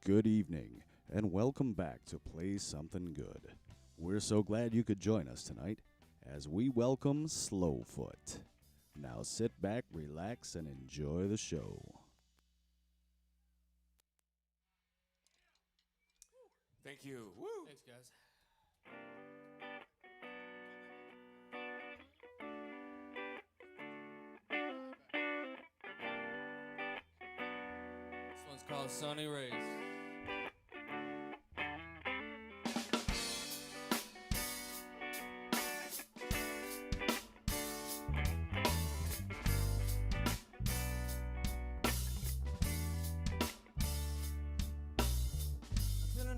Good evening, and welcome back to Play Something Good. We're so glad you could join us tonight as we welcome Slowfoot. Now sit back, relax, and enjoy the show. Thank you. Woo. Thanks, guys. This one's called Sunny Rays.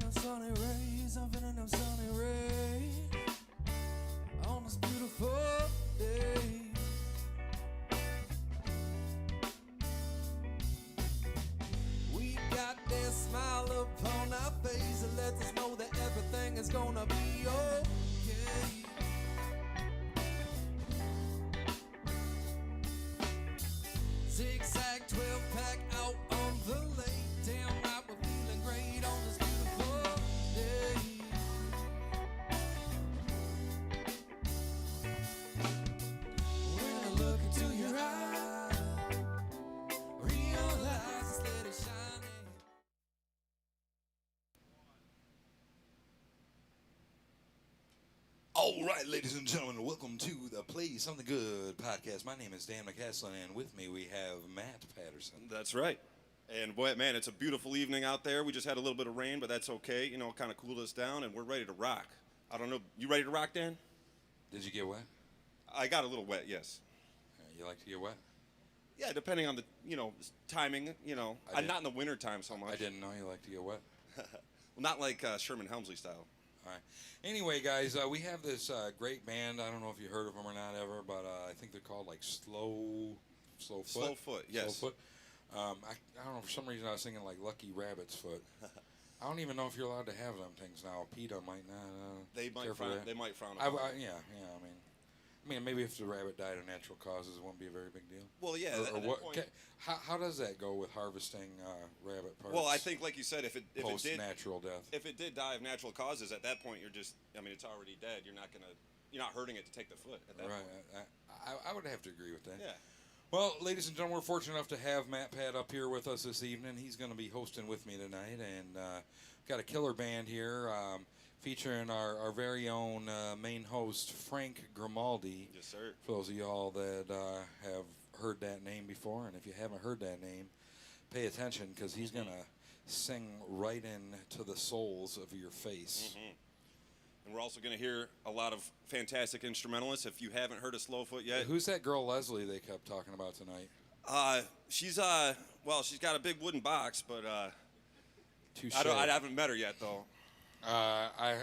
Sunny rays, I'm feeling them sunny rays on this beautiful day. We got that smile upon our face that lets us know that everything is gonna be okay. Zigzag 12-pack out on the lake. Damn right, we're feeling great on this beautiful day. When I look into your eyes, realize that it's shining. All right, ladies and gentlemen, welcome to the Play Something Good podcast. My name is Dan McCaslin, and with me we have Matt Patterson. That's right. And boy, man, it's a beautiful evening out there. We just had a little bit of rain, but that's okay. You know, it kind of cooled us down, and we're ready to rock. I don't know. You ready to rock, Dan? Did you get wet? I got a little wet, yes. You like to get wet? Yeah, depending on the, timing, not in the winter time so much. I didn't know you like to get wet. Well, not like Sherman Helmsley style. All right. Anyway, guys, we have this great band. I don't know if you heard of them or not ever, but I think they're called like Slowfoot. Slowfoot, yes. Slowfoot. I don't know, for some reason I was thinking like Lucky Rabbit's Foot. I don't even know if you're allowed to have them things now. PETA might not. They might care for frown. that. They might frown upon it. Yeah. I mean, maybe if the rabbit died of natural causes, it wouldn't be a very big deal. Well, yeah. Or what? How does that go with harvesting rabbit parts? Well, I think, like you said, if it did natural death, if it did die of natural causes, at that point it's already dead. You're not hurting it to take the foot at that point. I would have to agree with that. Yeah. Well, ladies and gentlemen, we're fortunate enough to have Matt Pat up here with us this evening. He's going to be hosting with me tonight, and got a killer band here featuring our very own main host, Frank Grimaldi. Yes, sir. For those of y'all that have heard that name before, and if you haven't heard that name, pay attention because he's going to sing right into the souls of your face. Mm-hmm. And we're also going to hear a lot of fantastic instrumentalists. If you haven't heard of Slowfoot yet. Who's that girl Leslie they kept talking about tonight? She's she's got a big wooden box, but I haven't met her yet though. I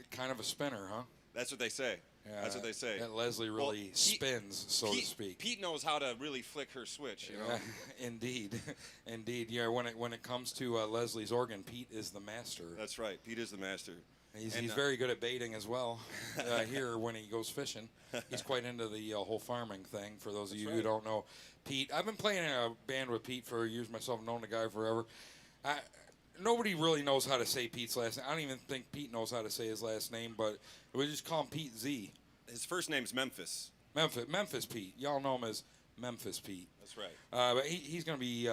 kind of a spinner, huh? That's what they say. Yeah, that's what they say. That Leslie really spins, so to speak. Pete knows how to really flick her switch, you know. Indeed, indeed. Yeah, when it comes to Leslie's organ, Pete is the master. That's right. Pete is the master. He's very good at baiting as well. Here, when he goes fishing, he's quite into the whole farming thing. For those of you who don't know, Pete, I've been playing in a band with Pete for years myself. I've known the guy forever. Nobody really knows how to say Pete's last name. I don't even think Pete knows how to say his last name, but we just call him Pete Z. His first name's Memphis. Memphis Pete. Y'all know him as Memphis Pete. That's right. But he's going to be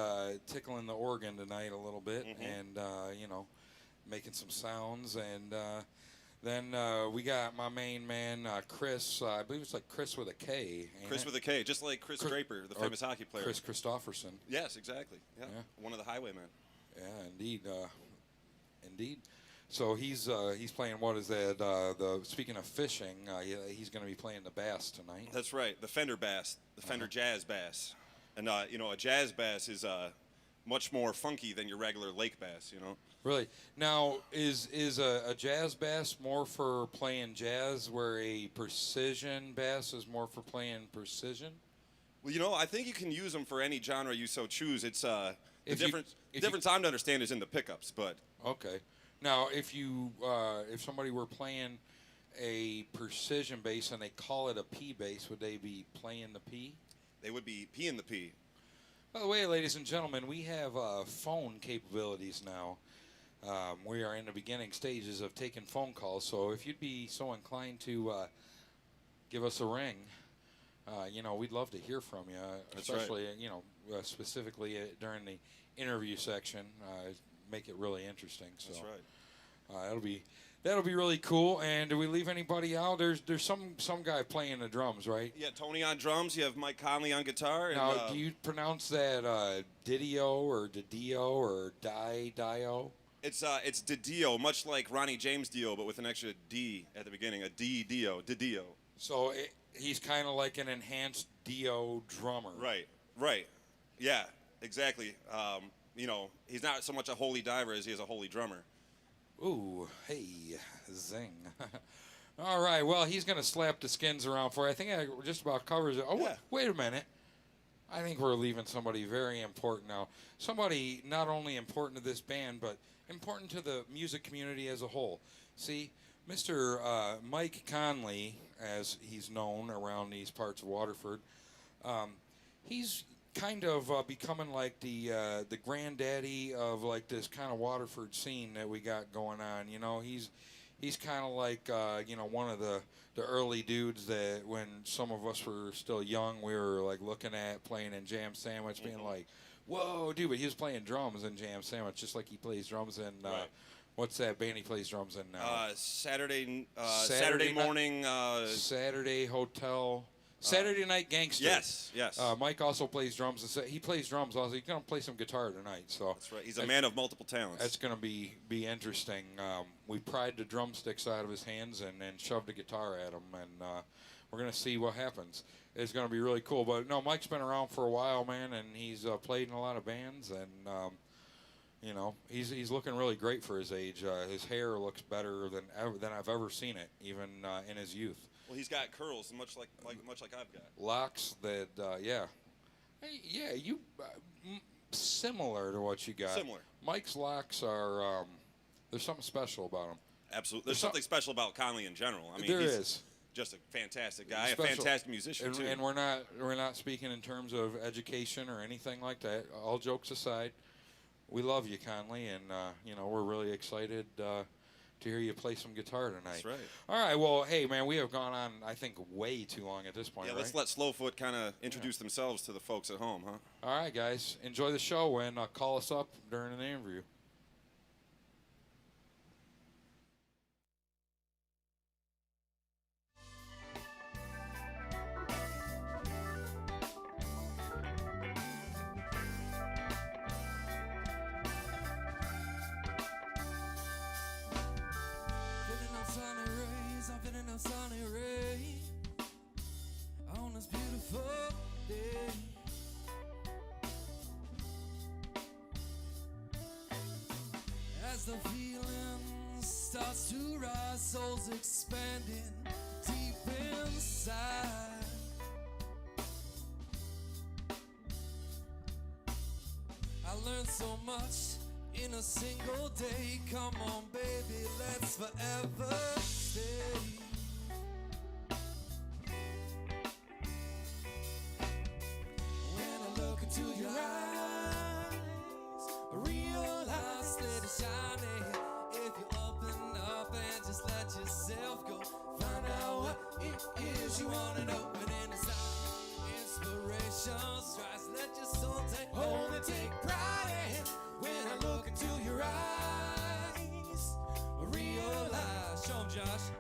tickling the organ tonight a little bit, and making some sounds, and then we got my main man, Chris. I believe it's like Chris with a K. Chris with a K, just like Chris Draper, the famous hockey player. Chris Christopherson. Yes, exactly. Yeah. One of the Highwaymen. Yeah, indeed. Indeed. So he's playing, what is that? Speaking of fishing, he's going to be playing the bass tonight. That's right, the Fender bass, the Fender jazz bass. And, a jazz bass is much more funky than your regular lake bass, Really? Now, is a jazz bass more for playing jazz, where a precision bass is more for playing precision? Well, I think you can use them for any genre you so choose. It's the difference I'm to understand is in the pickups, but okay. Now, if somebody were playing a precision bass and they call it a P bass, would they be playing the P? They would be P in the P. By the way, ladies and gentlemen, we have phone capabilities now. We are in the beginning stages of taking phone calls, so if you'd be so inclined to give us a ring, we'd love to hear from you, That's especially, specifically during the interview section. Make it really interesting. So That's right. that'll be really cool. And do we leave anybody out? There's some guy playing the drums, right? Yeah, Tony on drums. You have Mike Conley on guitar. Now, And, do you pronounce that Didio or Didio or Dio? It's Didio, much like Ronnie James Dio, but with an extra D at the beginning. A Dio. So he's kind of like an enhanced Dio drummer. Right. Yeah, exactly. He's not so much a holy diver as he is a holy drummer. Ooh, hey, zing. All right, well, he's going to slap the skins around for you. I think that just about covers it. Oh, Yeah. wait a minute. I think we're leaving somebody very important now. Somebody not only important to this band, but important to the music community as a whole. See, Mr. Mike Conley, as he's known around these parts of Waterford, he's kind of becoming like the granddaddy of like this kind of Waterford scene that we got going on. He's kind of like one of the early dudes that when some of us were still young, we were like looking at playing in Jam Sandwich, being like, "Whoa, dude!" But he was playing drums in Jam Sandwich, just like he plays drums in what's that band he plays drums in now? Saturday Saturday morning. Saturday Hotel. Saturday Night Gangster. Yes. Mike also plays drums. He plays drums also. He's going to play some guitar tonight. So That's right. He's a man of multiple talents. that's going to be interesting. We pried the drumsticks out of his hands and shoved a guitar at him, and we're going to see what happens. It's going to be really cool. But no, Mike's been around for a while, man, and he's played in a lot of bands, and he's looking really great for his age. His hair looks better than I've ever seen it, even in his youth. Well, he's got curls, much like I've got. Locks that, yeah. Hey, yeah, you similar to what you got. Similar. Mike's locks are there's something special about them. Absolutely. There's something special about Conley in general. I mean, there he's is. just a fantastic guy, Special. a fantastic musician too. And we're not speaking in terms of education or anything like that. All jokes aside, we love you, Conley, and we're really excited to hear you play some guitar tonight. That's right. All right, well, hey, man, we have gone on, I think, way too long at this point, Yeah, right? let's let Slowfoot kind of introduce themselves to the folks at home, huh? All right, guys, enjoy the show and call us up during an interview. Sunny ray on this beautiful day. As the feeling starts to rise, souls expanding deep inside. I learned so much in a single day. Come on, baby, let's forever stay. To your eyes, realize that it's shining. If you open up and just let yourself go, find out what it is you wanna know. When in the sound, inspiration strikes. Let your soul take hold and take pride in. When I look into your eyes, realize. Show 'em, Josh.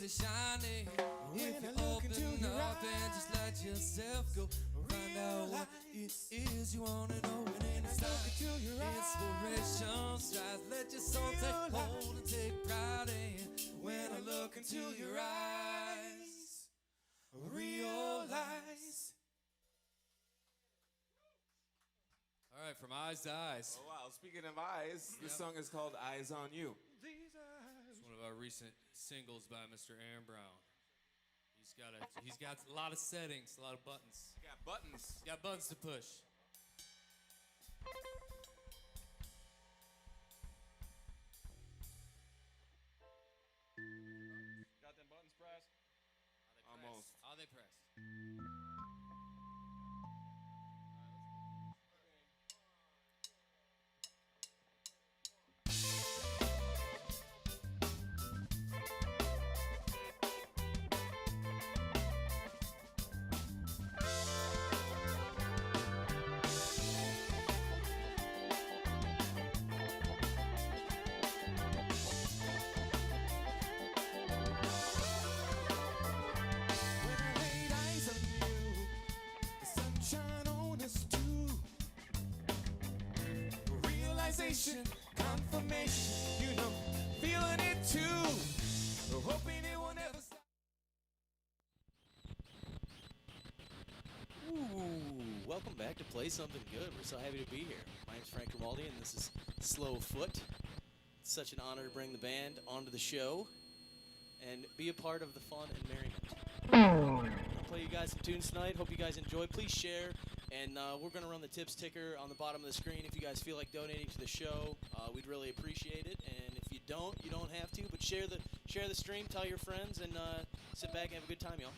Shining. If you open up and just let yourself go, find out what it is you wanna know. And in the inspiration strides. Let your soul take hold and take pride in. When I look into your eyes, realize. All right, from Eyes to Eyes. Oh, wow. Speaking of eyes, this song is called Eyes on You. It's one of our recent singles by Mr. Aaron Brown. He's got a lot of settings, a lot of buttons. Got buttons. He's got buttons to push. Got them buttons pressed? Almost. Are they pressed? Confirmation, you know, feeling it too. Hoping it will never stop. Ooh, welcome back to Play Something Good. We're so happy to be here. My name's Frank Grimaldi, and this is Slowfoot. It's such an honor to bring the band onto the show and be a part of the fun and merriment. I'll play you guys some tunes tonight. Hope you guys enjoy. Please share. And we're going to run the tips ticker on the bottom of the screen. If you guys feel like donating to the show, we'd really appreciate it. And if you don't have to. But share the stream, tell your friends, and sit back and have a good time, y'all.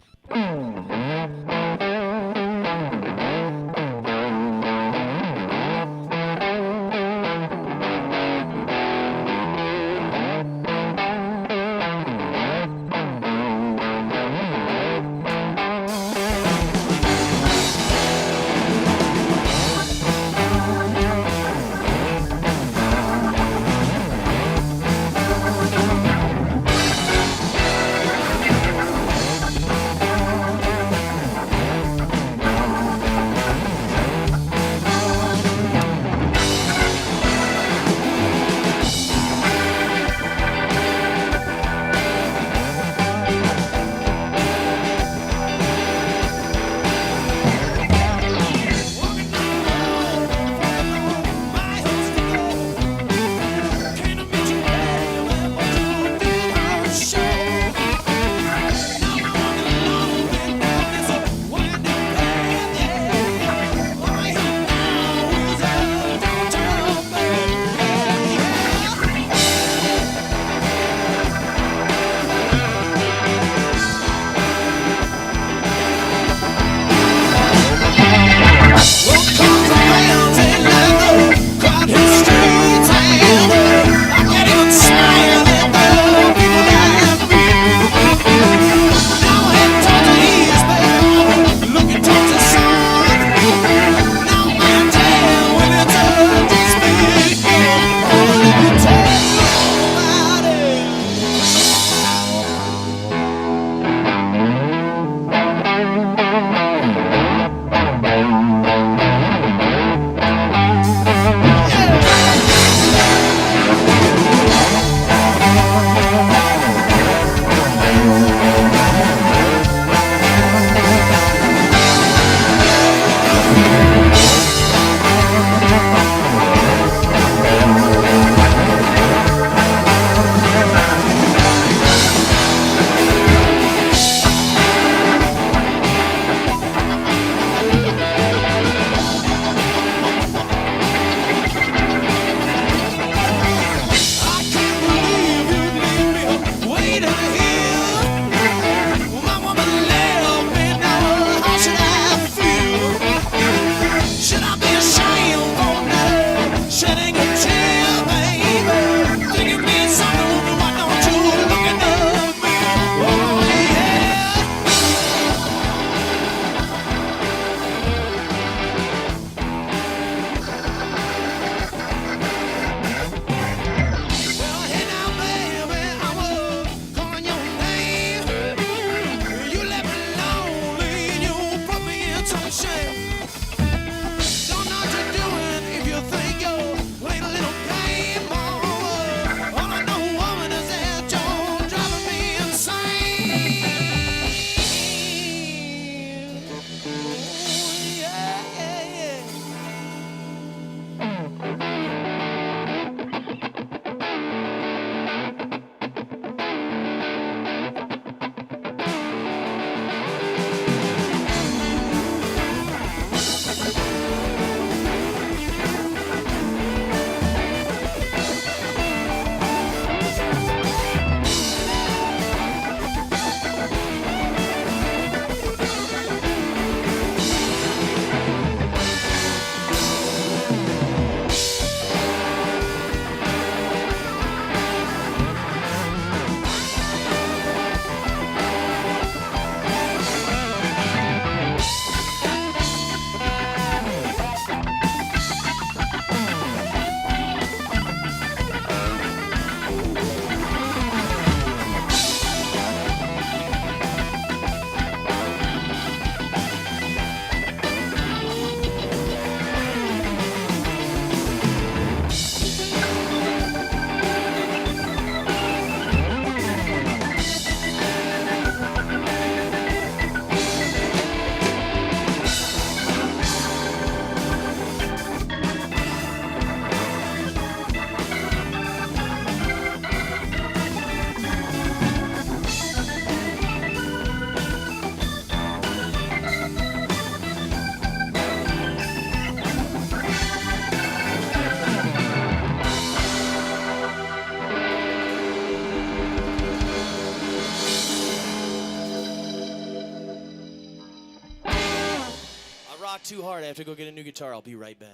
rock too hard. I have to go get a new guitar. I'll be right back.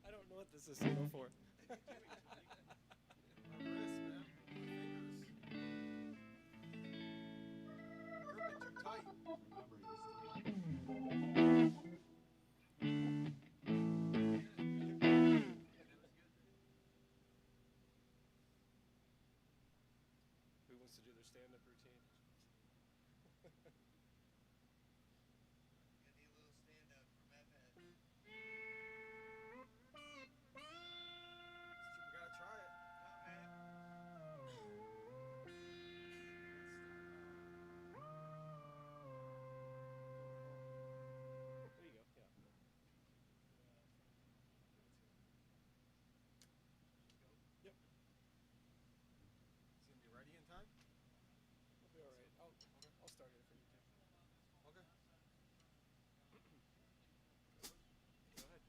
I don't know what this is signal for. Who wants to do their stand-up routine? We gotta try it. There you go. Yeah. Yep. Is he gonna be ready in time? We'll be all right. I'll start it for you too. Okay. Go ahead.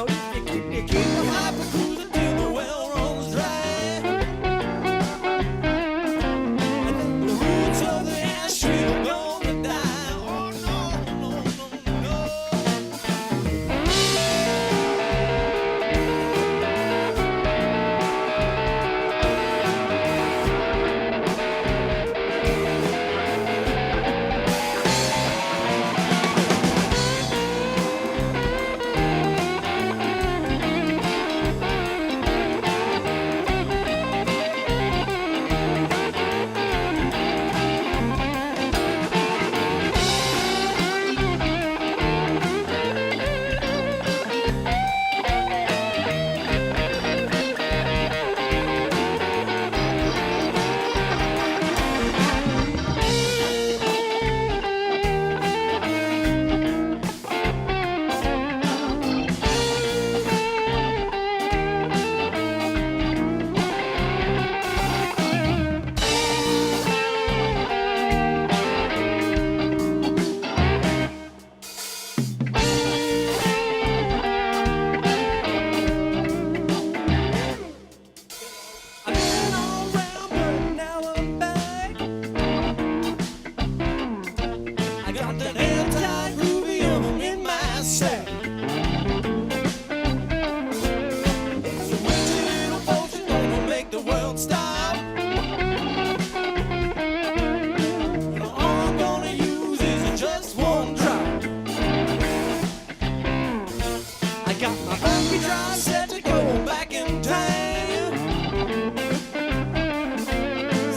Now you keep a hyper cruising till the well runs dry. And the roots of the ash tree are gonna die. Oh no, no, no, no. I've been all around, but now I'm back. I got that anti-rubium in my sack. So where's your little potion gonna make the world stop? And all I'm gonna use is just one drop. I got my funky drive set to go back in time,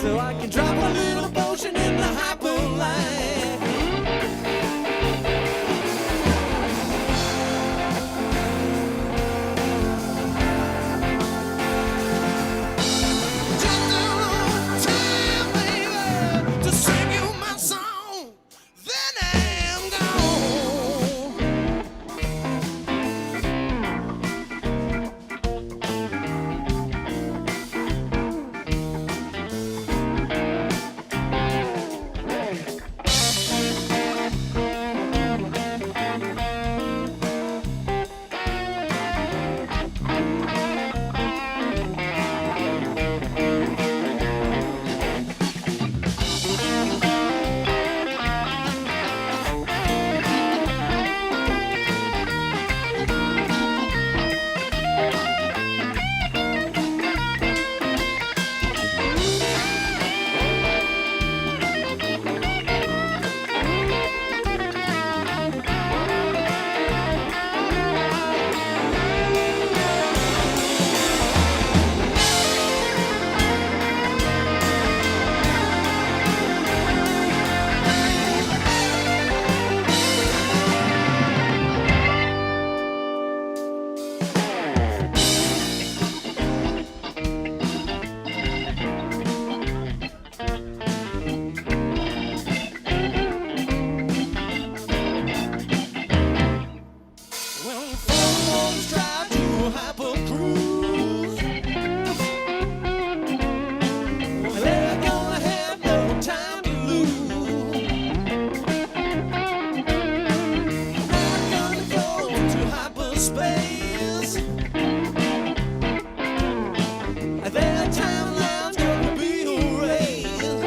so I can drop a little potion in the hyper line. Just a little time, baby, to sing you my song, then I'm gone. When four ones drive to a hyper cruise, they're gonna have no time to lose. They're gonna go to hyperspace. Their timeline's gonna be erased.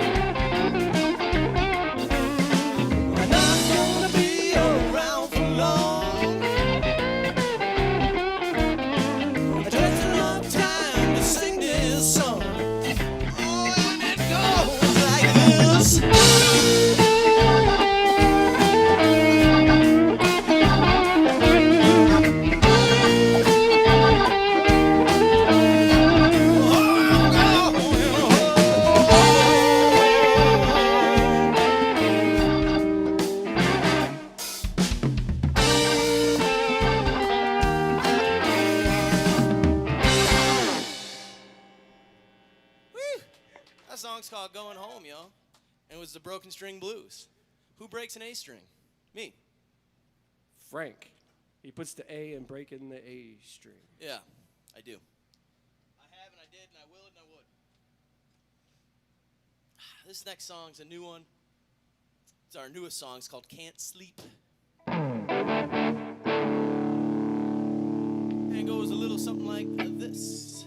They're not gonna be around for long. Just enough time to sing this song. Oh, and it goes like this. Woo! That song's called Going Home, y'all. And it was the Broken String Blues. Who breaks an A string? Me. Frank. He puts the A and break in the A string. Yeah, I do. I have and I did and I will and I would. This next song's a new one. It's our newest song. It's called Can't Sleep. little something like this.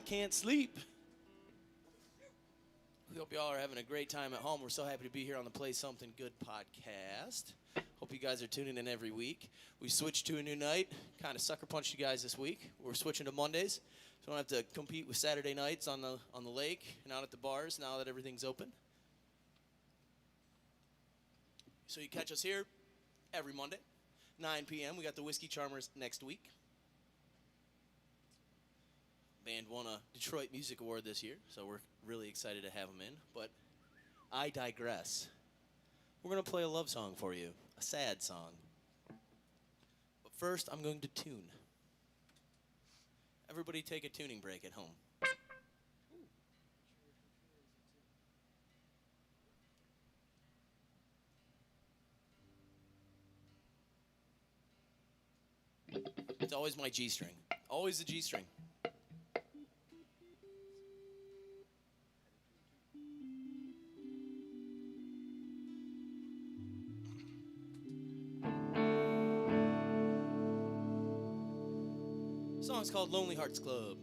can't sleep. We hope y'all are having a great time at home. We're so happy to be here on the Play Something Good podcast. Hope you guys are tuning in every week. We switched to a new night. Kind of sucker punched you guys this week. We're switching to Mondays, so we don't have to compete with Saturday nights on the lake and out at the bars now that everything's open. So you catch us here every Monday, 9 p.m. We got the Whiskey Charmers next week. Band won a Detroit Music Award this year, so we're really excited to have them in. But I digress. We're going to play a love song for you, a sad song. But first, I'm going to tune. Everybody take a tuning break at home. It's always my G string. Always the G string. The song's called Lonely Hearts Club.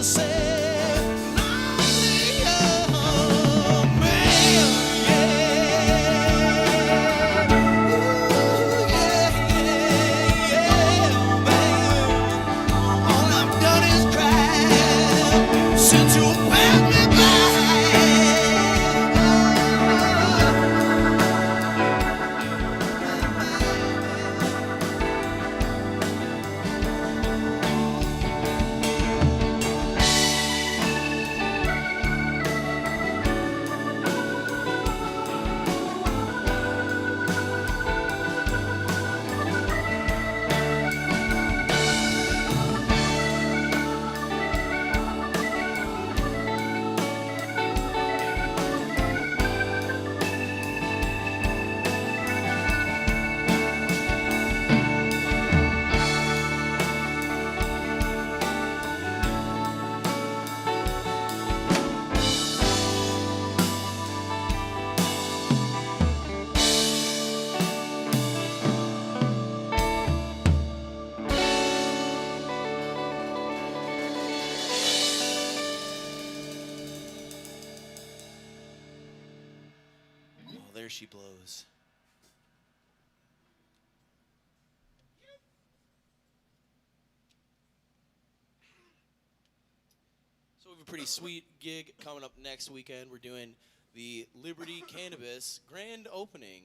say, lonely young man, yeah. Ooh, yeah, man. All I've done is cry since you passed me by. Oh, there she blows. So we have a pretty sweet gig coming up next weekend. We're doing the Liberty Cannabis grand opening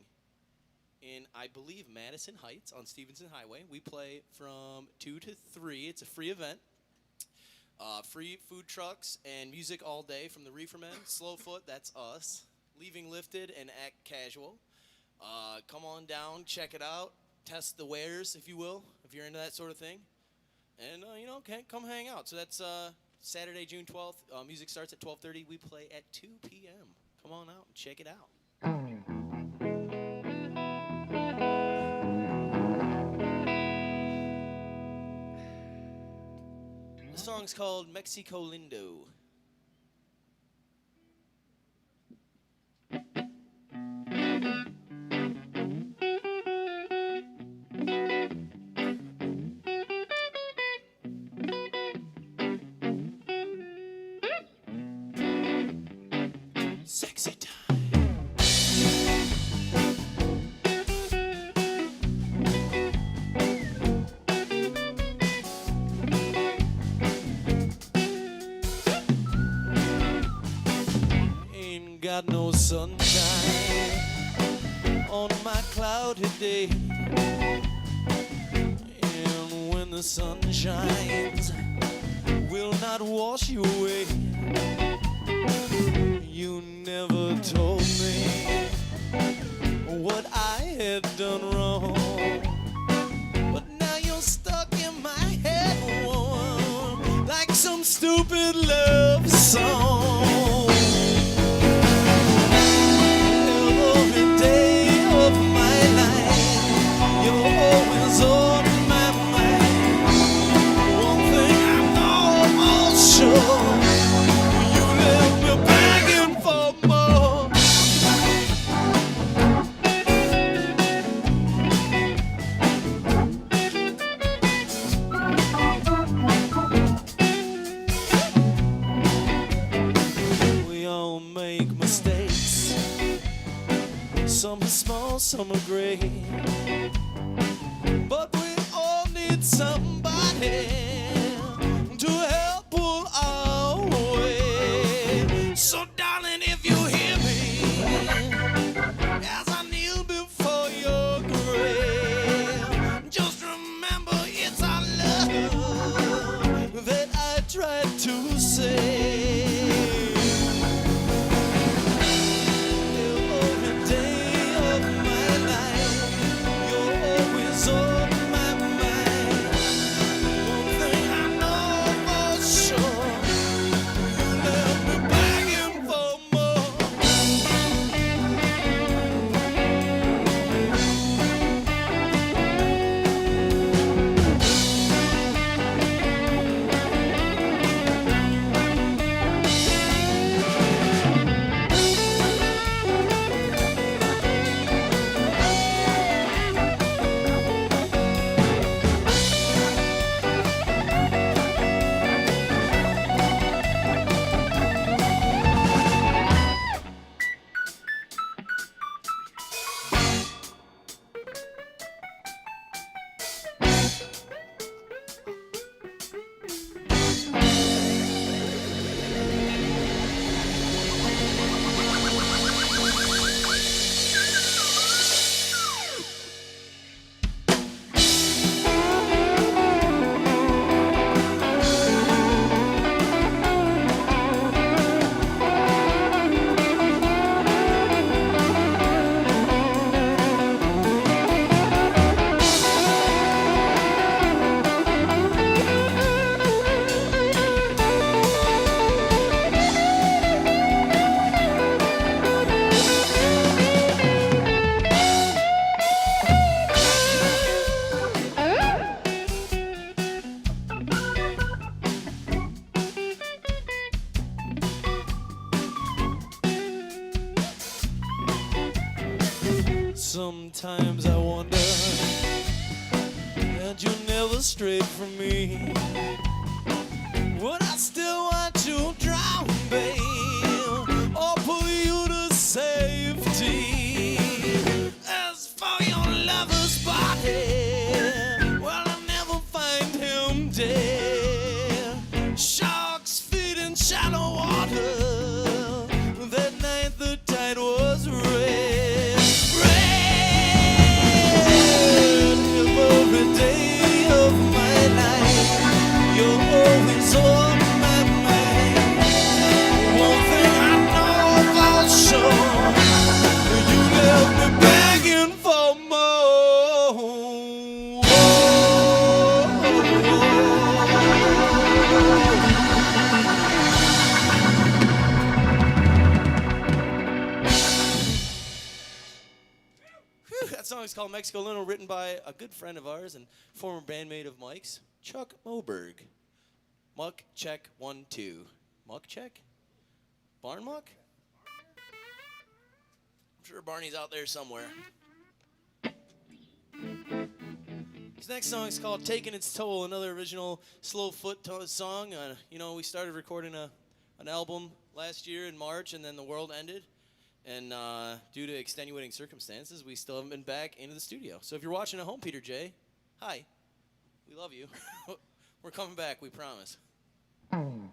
in, I believe, Madison Heights on Stevenson Highway. We play from 2 to 3. It's a free event. Free food trucks and music all day from the Reefer Men, Slowfoot, that's us, Leaving Lifted, and Act Casual. Come on down, check it out, test the wares, if you will, if you're into that sort of thing. And, come hang out. So that's Saturday, June 12th. Music starts at 12:30. We play at 2 p.m. Come on out and check it out. The song's called Mexico Lindo. Sexy time. Ain't got no sunshine on my cloudy day. And when the sun shines, will not wash you away. You never told me what I had done wrong, but now you're stuck in my head, woman, like some stupid love song. Every day of my life, you're always on my mind. One thing I'm almost sure, you left me begging for more. We all make mistakes. Some are small, some are great. But we all need somebody to help pull our weight. So darling, if you hear me as I kneel before your grave, just remember it's our love that I tried to save. Every day of my life, you're always on my mind. One Sometimes I wonder that you never strayed from me. Would I still want you drown, babe, or pull you to safety? As for your lover's body, well, I'll never find him dead. Sharks feed in shallow water. That night the tide was red. Every day of my life, you're always on my mind. One thing I know for sure, you left me begging for more. That song is called Mexico Lino, written by a good friend of ours and former bandmate of Mike's, Chuck Moberg. Muck check 1 2. Muck check? Barn muck? I'm sure Barney's out there somewhere. This next song is called Taking Its Toll, another original Slowfoot song. We started recording an album last year in March, and then the world ended. And due to extenuating circumstances, we still haven't been back into the studio. So if you're watching at home, Peter J., hi. We love you. We're coming back, we promise. You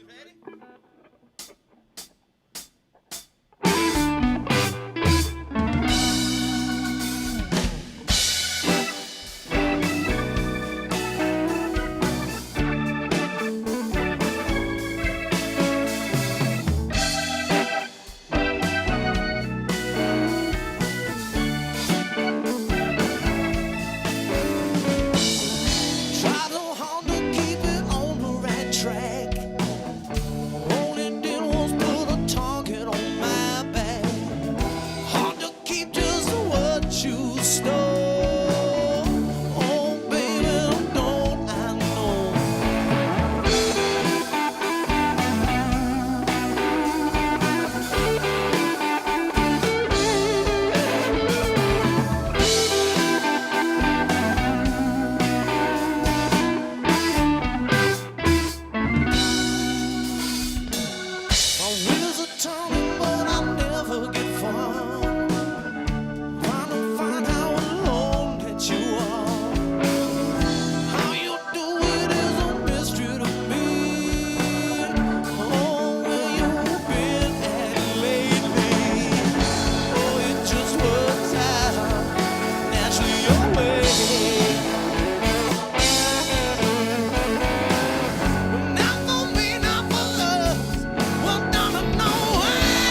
ready? Try so hard to keep it on the right track. All it did was put a target on my back. Hard to keep just what you stole. Oh, baby, don't I know? My wheels are turning, but I never get far. Trying to find how alone that you are. How you do it is a mystery to me. Oh, where you been at lately? Oh, it just works out naturally your way. Not for me, not for us. We're gonna know why.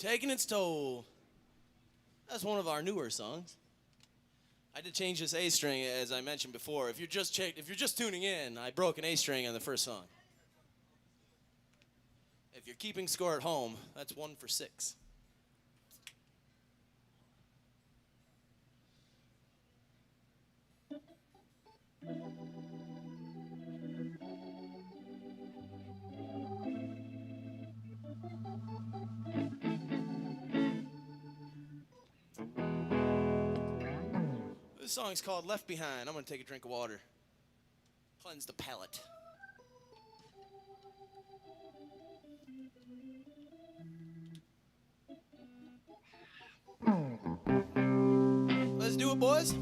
Taking its toll. That's one of our newer songs. I did change this A string, as I mentioned before. If you're just tuning in, I broke an A string on the first song. If you're keeping score at home, that's 1 for 6. This song's called Left Behind. I'm going to take a drink of water. Cleanse the palate. Let's do it, boys.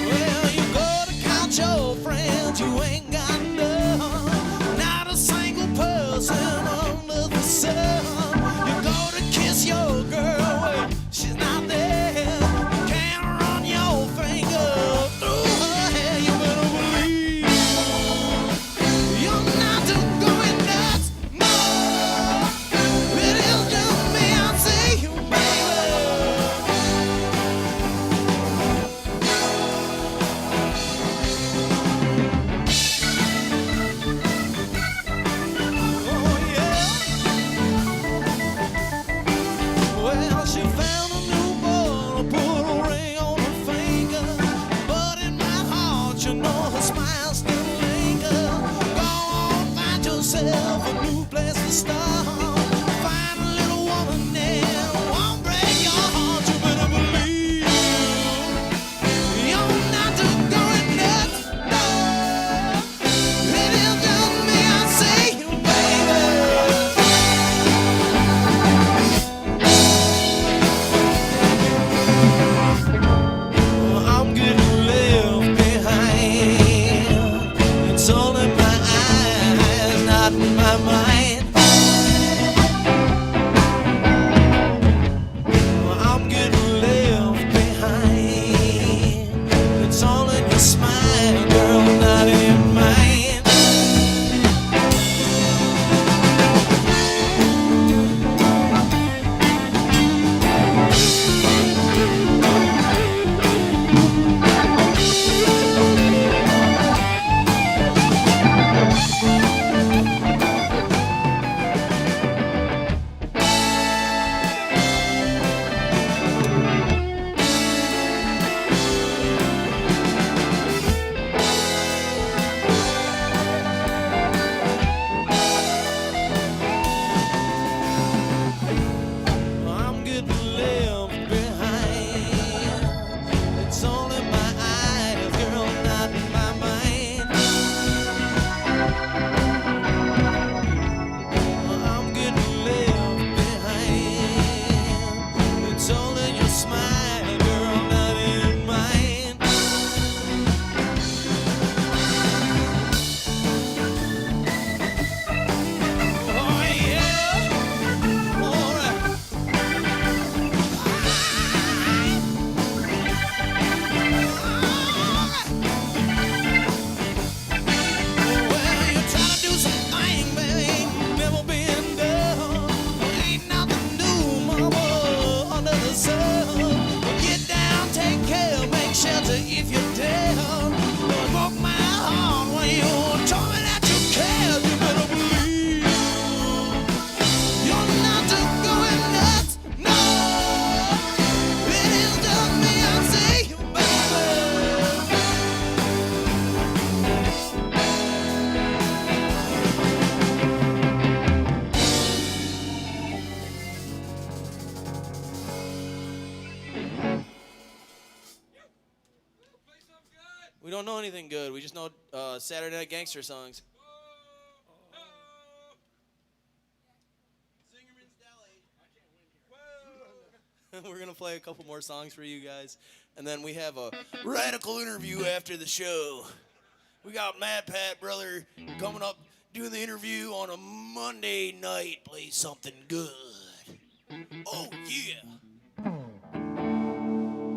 Well, you go to count your friends, you ain't got none. Not a single person under the sun. You go to kiss your girl, well, she's not there. You can't run your finger through her hair. You better believe you're not going nuts. No, it is just me. I see you, baby. Oh yeah. Well, she found a new boy, put a ring on her finger. But in my heart, you know her smile still lingers. Go on, find yourself a new place to start. Find a little woman there, won't break your heart. You better believe you're not going nuts. No, it is just me. I see you, baby. I'm getting left behind. It's all in my eyes, not in my mind. I'm getting left behind. It's all in your smile, girl, not in mine. I'm getting left behind. It's all in my eyes, girl, not in my mind. I'm getting left behind. It's all in your smile, girl, not in mine. Oh yeah, all right. Well, you're trying to do something, baby, ain't never been done. Ain't nothing new, mama, under the sun. Get down, take care, make shelter if you're down. Don't broke my heart when you told me that you cared. You better believe you're not going nuts. No, it is just me. I see you, baby. We don't know anything good. We just know Saturday Night Gangster songs. We're going to play a couple more songs for you guys. And then we have a radical interview after the show. We got Mad Pat, brother, coming up doing the interview on a Monday night. Play something good. Oh, yeah.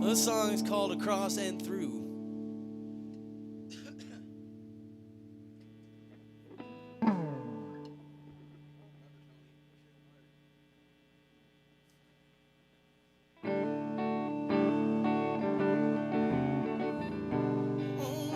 This song is called Across and Through. Oh,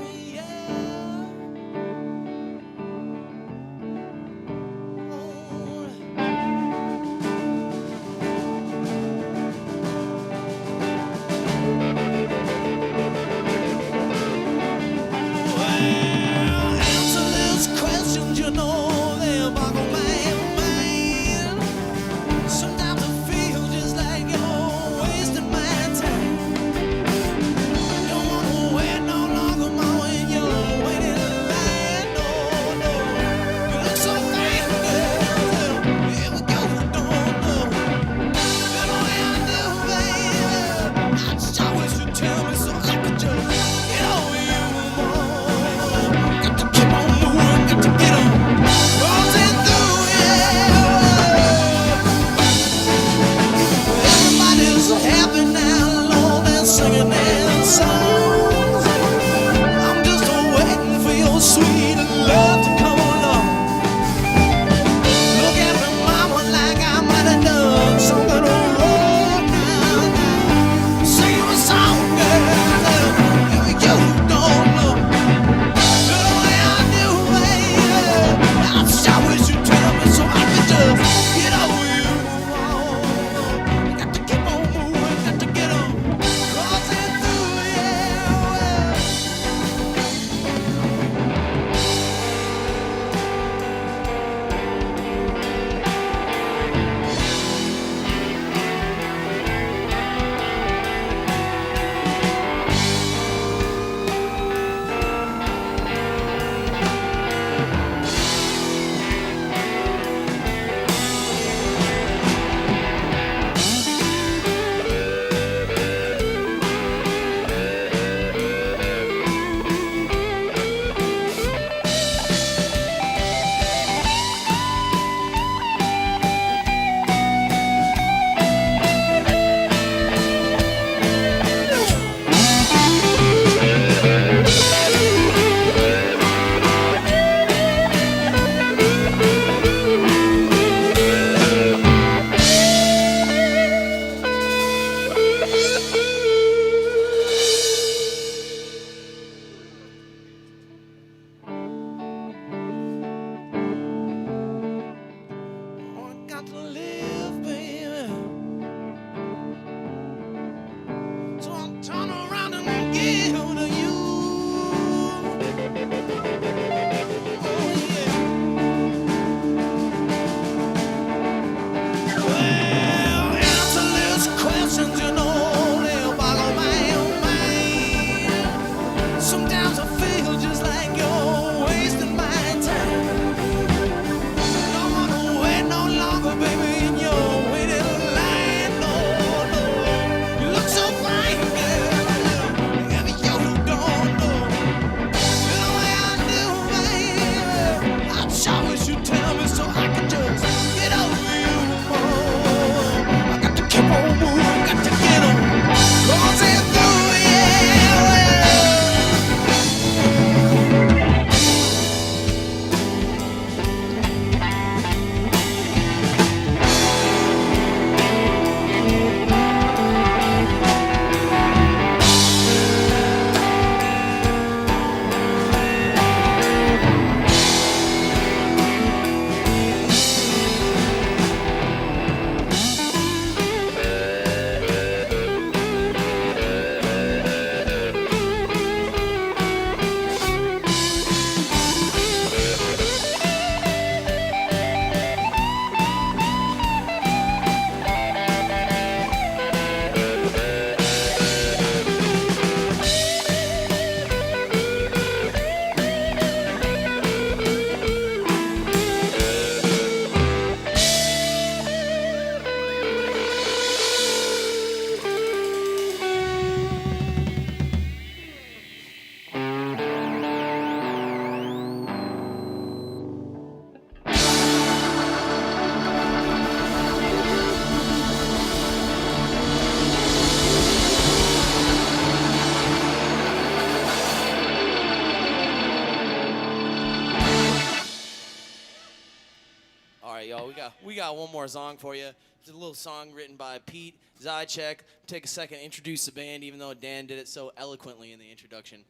we got one more song for you. It's a little song written by Pete Zychek. Take a second to introduce the band, even though Dan did it so eloquently in the introduction.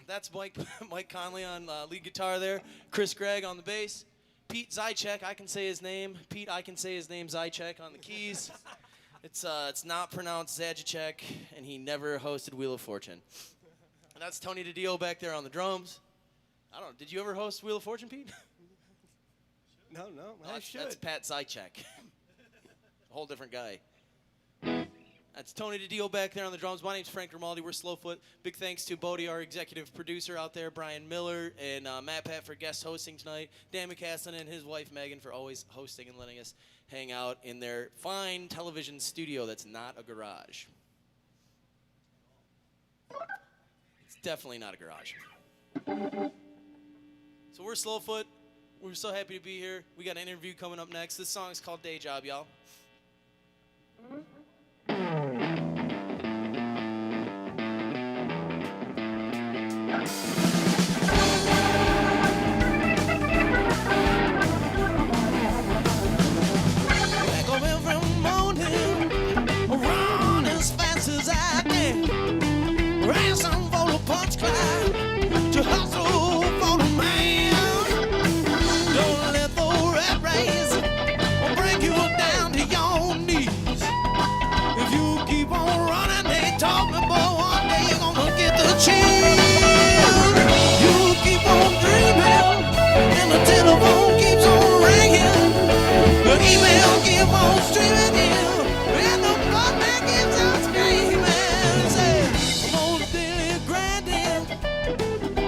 That's Mike Conley on lead guitar there. Chris Gregg on the bass. Pete Zychek, I can say his name. Pete, I can say his name, Zychek on the keys. It's not pronounced Zajichek, and he never hosted Wheel of Fortune. And that's Tony DiDio back there on the drums. I don't know, did you ever host Wheel of Fortune, Pete? No, I should. That's Pat Zychek. A whole different guy. That's Tony DiDio back there on the drums. My name's Frank Grimaldi. We're Slowfoot. Big thanks to Bodie, our executive producer out there, Brian Miller, and Matt Pat for guest hosting tonight. Dan McCaslin and his wife Megan for always hosting and letting us hang out in their fine television studio that's not a garage. It's definitely not a garage. So we're Slowfoot. We're so happy to be here. We got an interview coming up next. This song is called Day Job, y'all. Wake up every morning, run as fast as I can. Ransom for the punch cloud, to hustle for the man. Don't let the rat race break you down to your knees. If you keep on running, they talk me, but one day you're gonna get the chance. You keep on dreaming, and the telephone keeps on ringing. The email keep on streaming in, and the partner keeps on screaming. Say, I'm on the daily grinding,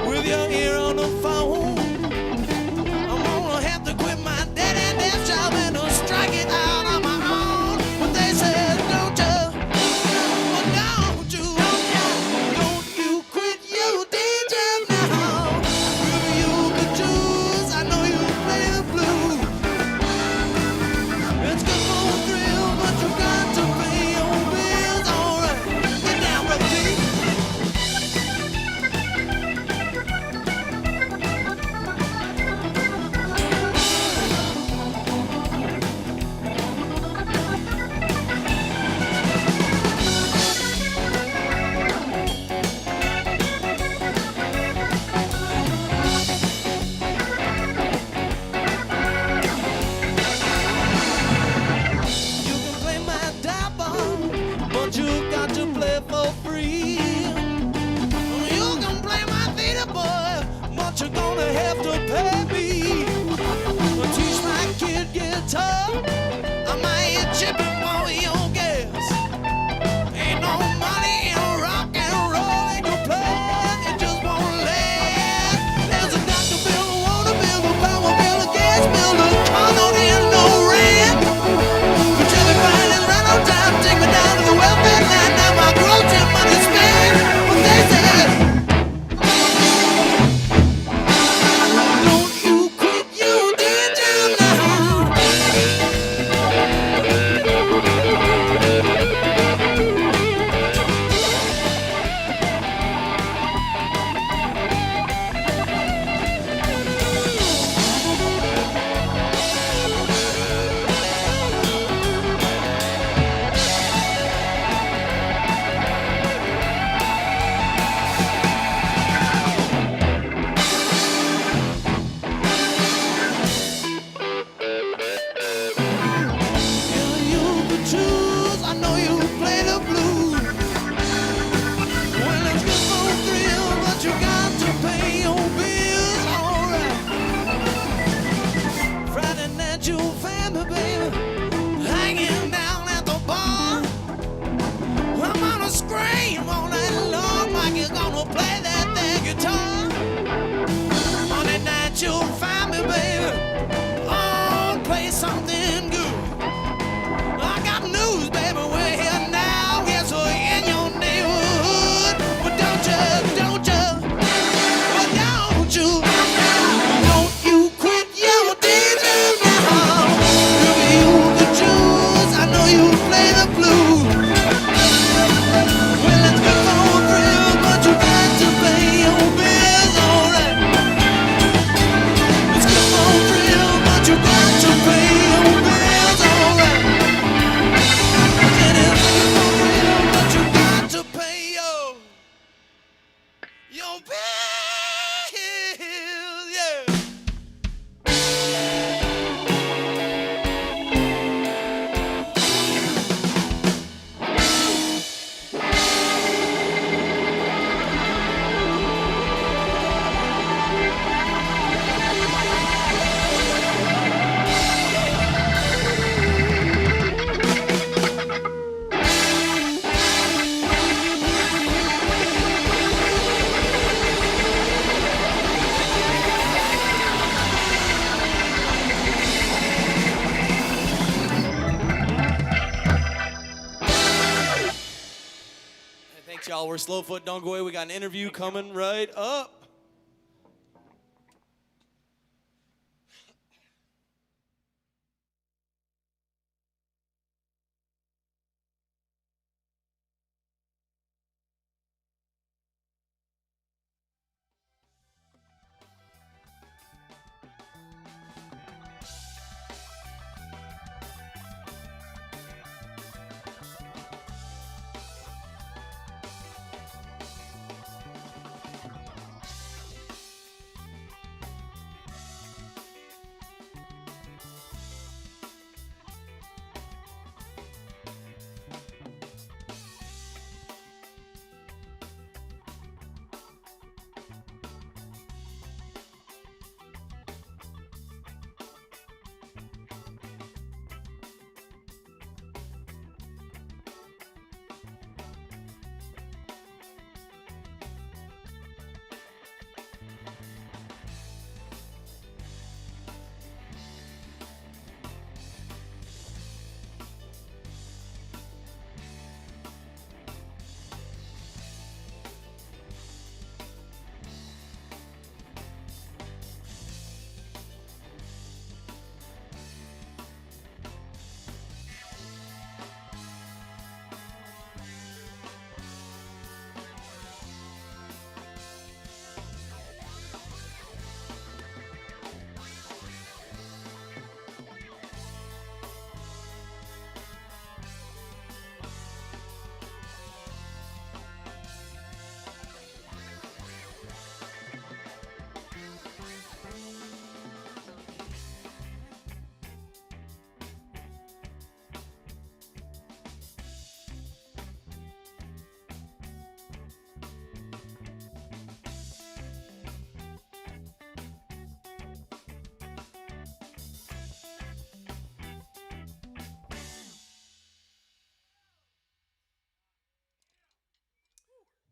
with your ear on the phone. I'm gonna have to quit my dead and desk job and strike it out on my own. But they said, don't you quit your day job now. If you could choose, I know you play the blues. It's good for a thrill, but you got to pay your bills. Alright, get down, brother T. You can play my dive but you got to play for free. You can play my theater boy, but you're gonna have to pay me. Teach my kid guitar, I might chip him for your gas. Ain't no money in rock and roll, ain't no plan, it just won't last. There's a doctor bill, a water bill, a power bill, a gas bill, a car note, and no rent. But till they find it right on time, take me down to the welfare line. Now my grocery money's spent. But they said, don't you quit your day job now. more Slowfoot. Don't go away. We got an interview coming right up.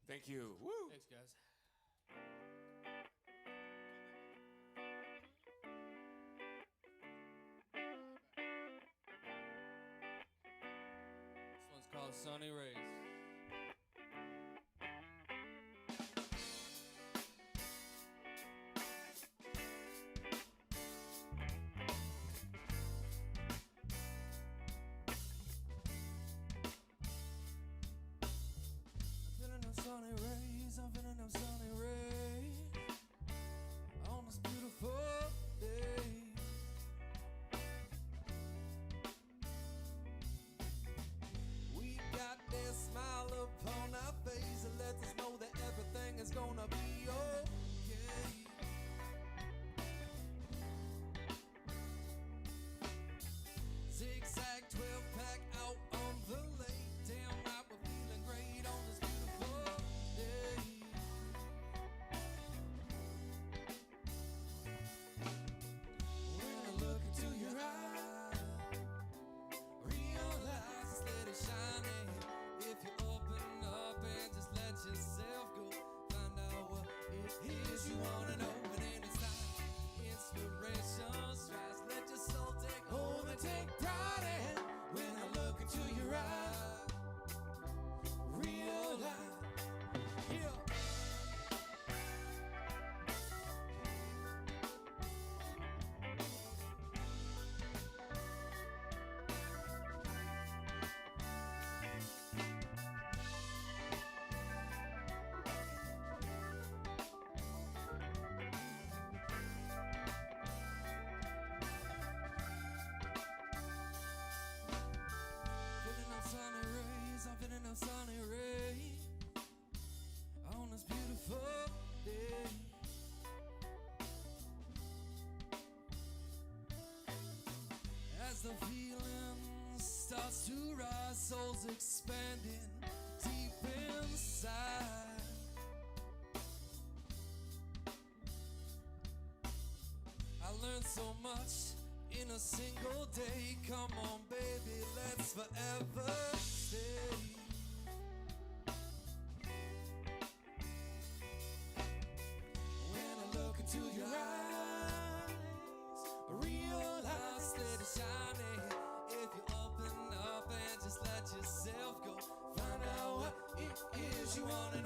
Thank you. Woo. Thanks, guys. This one's called Sunny Rays. Sunny rays, I'm feeling them sunny rays on this beautiful day. We got that smile upon our face that lets us know that everything is gonna be okay. Zigzag 12-pack out on the lake, damn right we're feeling great on this beautiful day. When I look into your eyes, realize it's steady shining. If you open up and just let yourself go, find out what it is you wanna know. And anytime inspiration strikes, let your soul take hold and take pride in. When I look into your eyes, realize, yeah. Feeling them sunny rays, I'm feeling them sunny rays on this beautiful day. As the feeling starts to rise, souls expanding deep inside. I learned so much in a single day. Come on, baby, let's forever stay. When I look into your eyes, realize that it's shining. If you open up and just let yourself go, find out what it is you wanna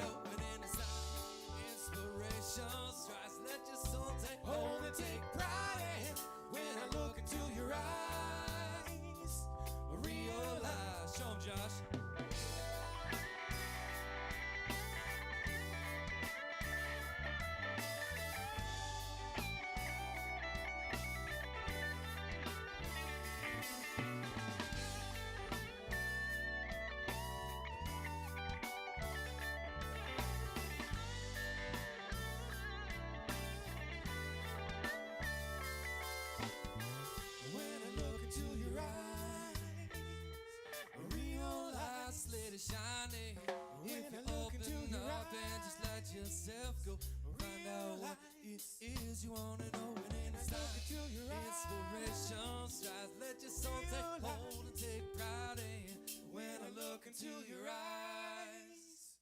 it is you wanna know. And in the style, inspiration strives. Let your soul take hold and take pride in. When I look into your eyes,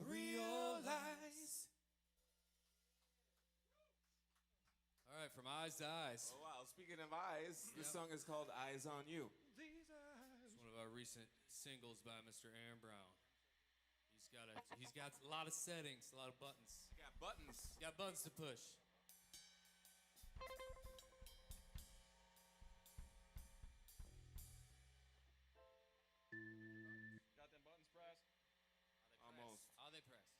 realize. All right, from Eyes to Eyes. Oh, wow. Speaking of eyes, this song is called Eyes on You. It's one of our recent singles by Mr. Aaron Brown. He's got a lot of settings, a lot of buttons. You got buttons. He's got buttons to push. Got them buttons pressed? Almost. Are they pressed?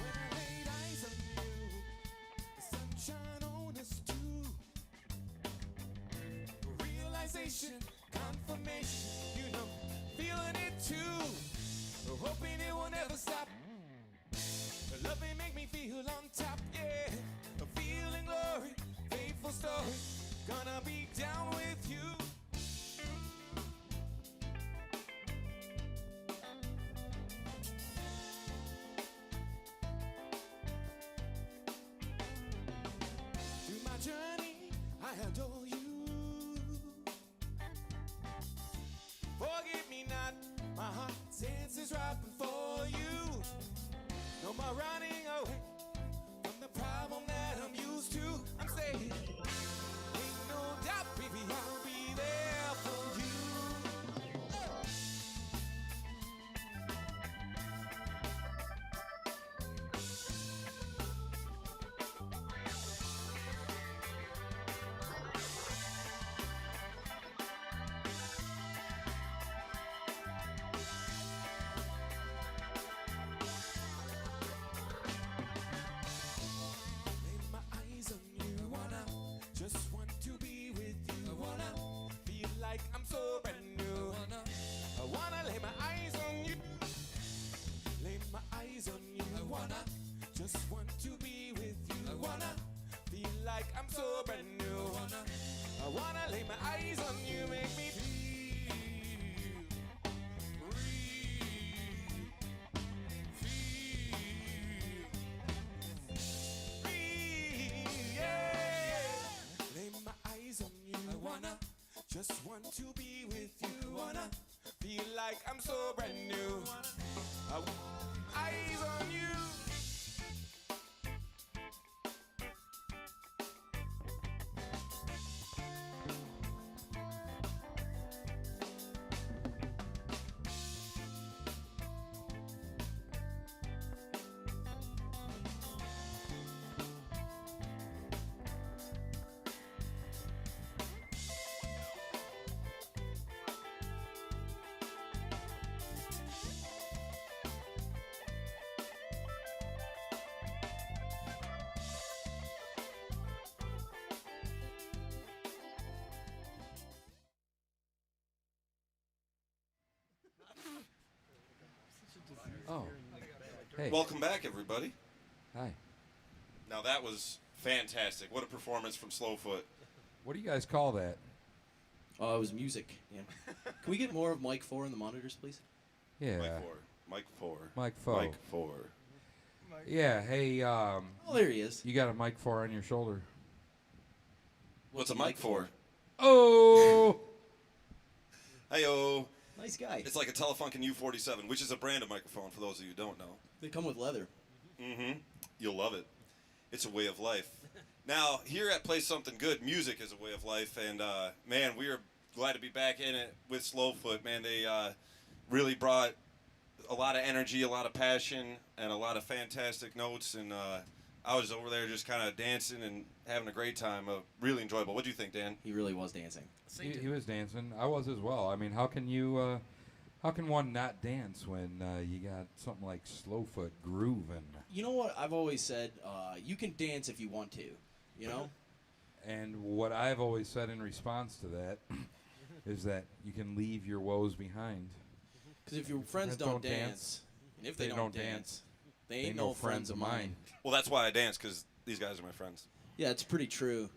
When I laid eyes on you, the sunshine on us too. Realization, confirmation, you know, feeling it too. Hoping it will never stop. Loving make me feel on top, yeah. Feeling glory, faithful story. Gonna be down with you. Through my journey, I adore you. Forgive me not, my heart dances right before you. No more running away from the problem that I'm used to. I'm saying, ain't no doubt, baby, I'll be there for you. Lay my eyes on you. I wanna just want to be with you. I wanna feel like I'm so brand new. I wanna lay my eyes on you. Lay my eyes on you. I wanna just want to be with you. I wanna feel like I'm so brand new. I wanna lay my eyes on you, make me feel free, yeah. Lay my eyes on you. I wanna just want to be with you. I wanna feel like I'm so brand new. I want eyes on you. Oh. Hey. Welcome back, everybody. Hi. Now that was fantastic. What a performance from Slowfoot. What do you guys call that? Oh, it was music. Yeah. Can we get more of Mike 4 in the monitors, please? Yeah. Mike 4. Mike 4. Mike 4. Yeah. Hey. Oh, there he is. You got a mic 4 on your shoulder. What's a mic for? Oh. Hey-o. Nice guy. It's like a Telefunken U47, which is a brand of microphone for those of you who don't know. They come with leather. Mm-hmm. You'll love it. It's a way of life. Now, here at Play Something Good, music is a way of life, and man, we are glad to be back in it with Slowfoot. Man, they really brought a lot of energy, a lot of passion, and a lot of fantastic notes, and I was over there just kind of dancing and having a great time. Really enjoyable. What do you think, Dan? He really was dancing. He was dancing. I was as well. I mean, how can you? How can one not dance when you got something like Slowfoot grooving? You know what I've always said? You can dance if you want to. You know, And what I've always said in response to that is that you can leave your woes behind. Because if your friends don't dance, and if they don't dance, they ain't no friends of mine. Well, that's why I dance, because these guys are my friends. Yeah, it's pretty true.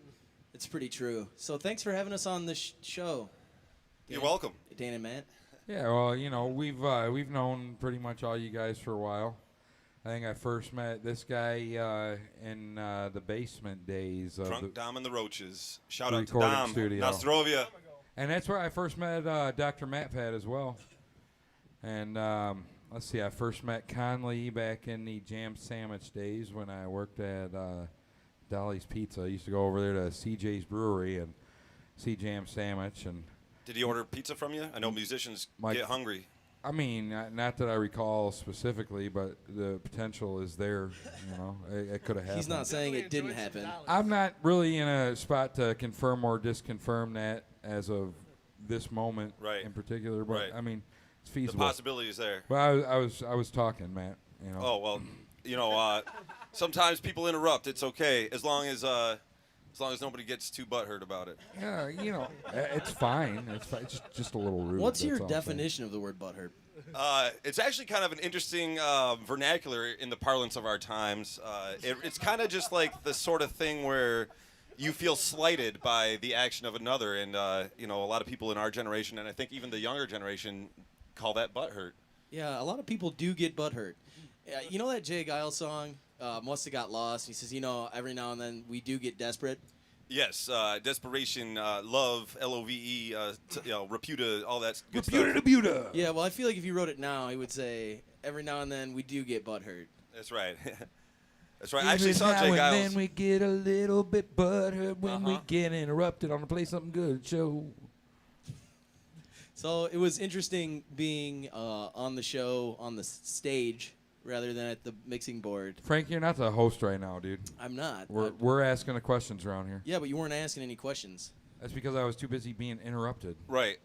It's pretty true. So thanks for having us on the show. You're welcome. Dan and Matt. Yeah, well, you know, we've known pretty much all you guys for a while. I think I first met this guy in the basement days of Drunk Dom and the Roaches. Shout the out to recording Dom. studio. Nostrovia. And that's where I first met Dr. Matt Pat as well. And let's see, I first met Conley back in the Jam Sandwich days when I worked at Dolly's Pizza. I used to go over there to CJ's Brewery and see Jam Sandwich. And Did he order pizza from you? I know musicians get hungry. I mean, not that I recall specifically, but the potential is there. You know, it could have happened. He's not saying it didn't happen. I'm not really in a spot to confirm or disconfirm that as of this moment in particular. But I mean, it's feasible. The possibility is there. But I was talking, Matt. You know. Oh well, you know, sometimes people interrupt. It's okay as long as nobody gets too butthurt about it. Yeah, you know, it's fine. It's fine. It's just a little rude. What's your definition of the word butthurt? It's actually kind of an interesting vernacular in the parlance of our times. It's kind of just like the sort of thing where you feel slighted by the action of another, and you know, a lot of people in our generation, and I think even the younger generation, call that butthurt. Yeah, a lot of people do get butthurt. You know that Jay Giles song, Must Have Got Lost? He says, you know, every now and then we do get desperate. Yes, desperation, love, LOVE, you know, reputa, all that good reputa stuff. Yeah, well, I feel like if you wrote it now, he would say, every now and then we do get butthurt. That's right. That's right. I actually saw Jay Giles. And then we get a little bit butthurt when we get interrupted on the Play Something Good show. So it was interesting being on the show, on the stage, rather than at the mixing board. Frank, you're not the host right now, dude. I'm not. We're asking the questions around here. Yeah, but you weren't asking any questions. That's because I was too busy being interrupted. Right.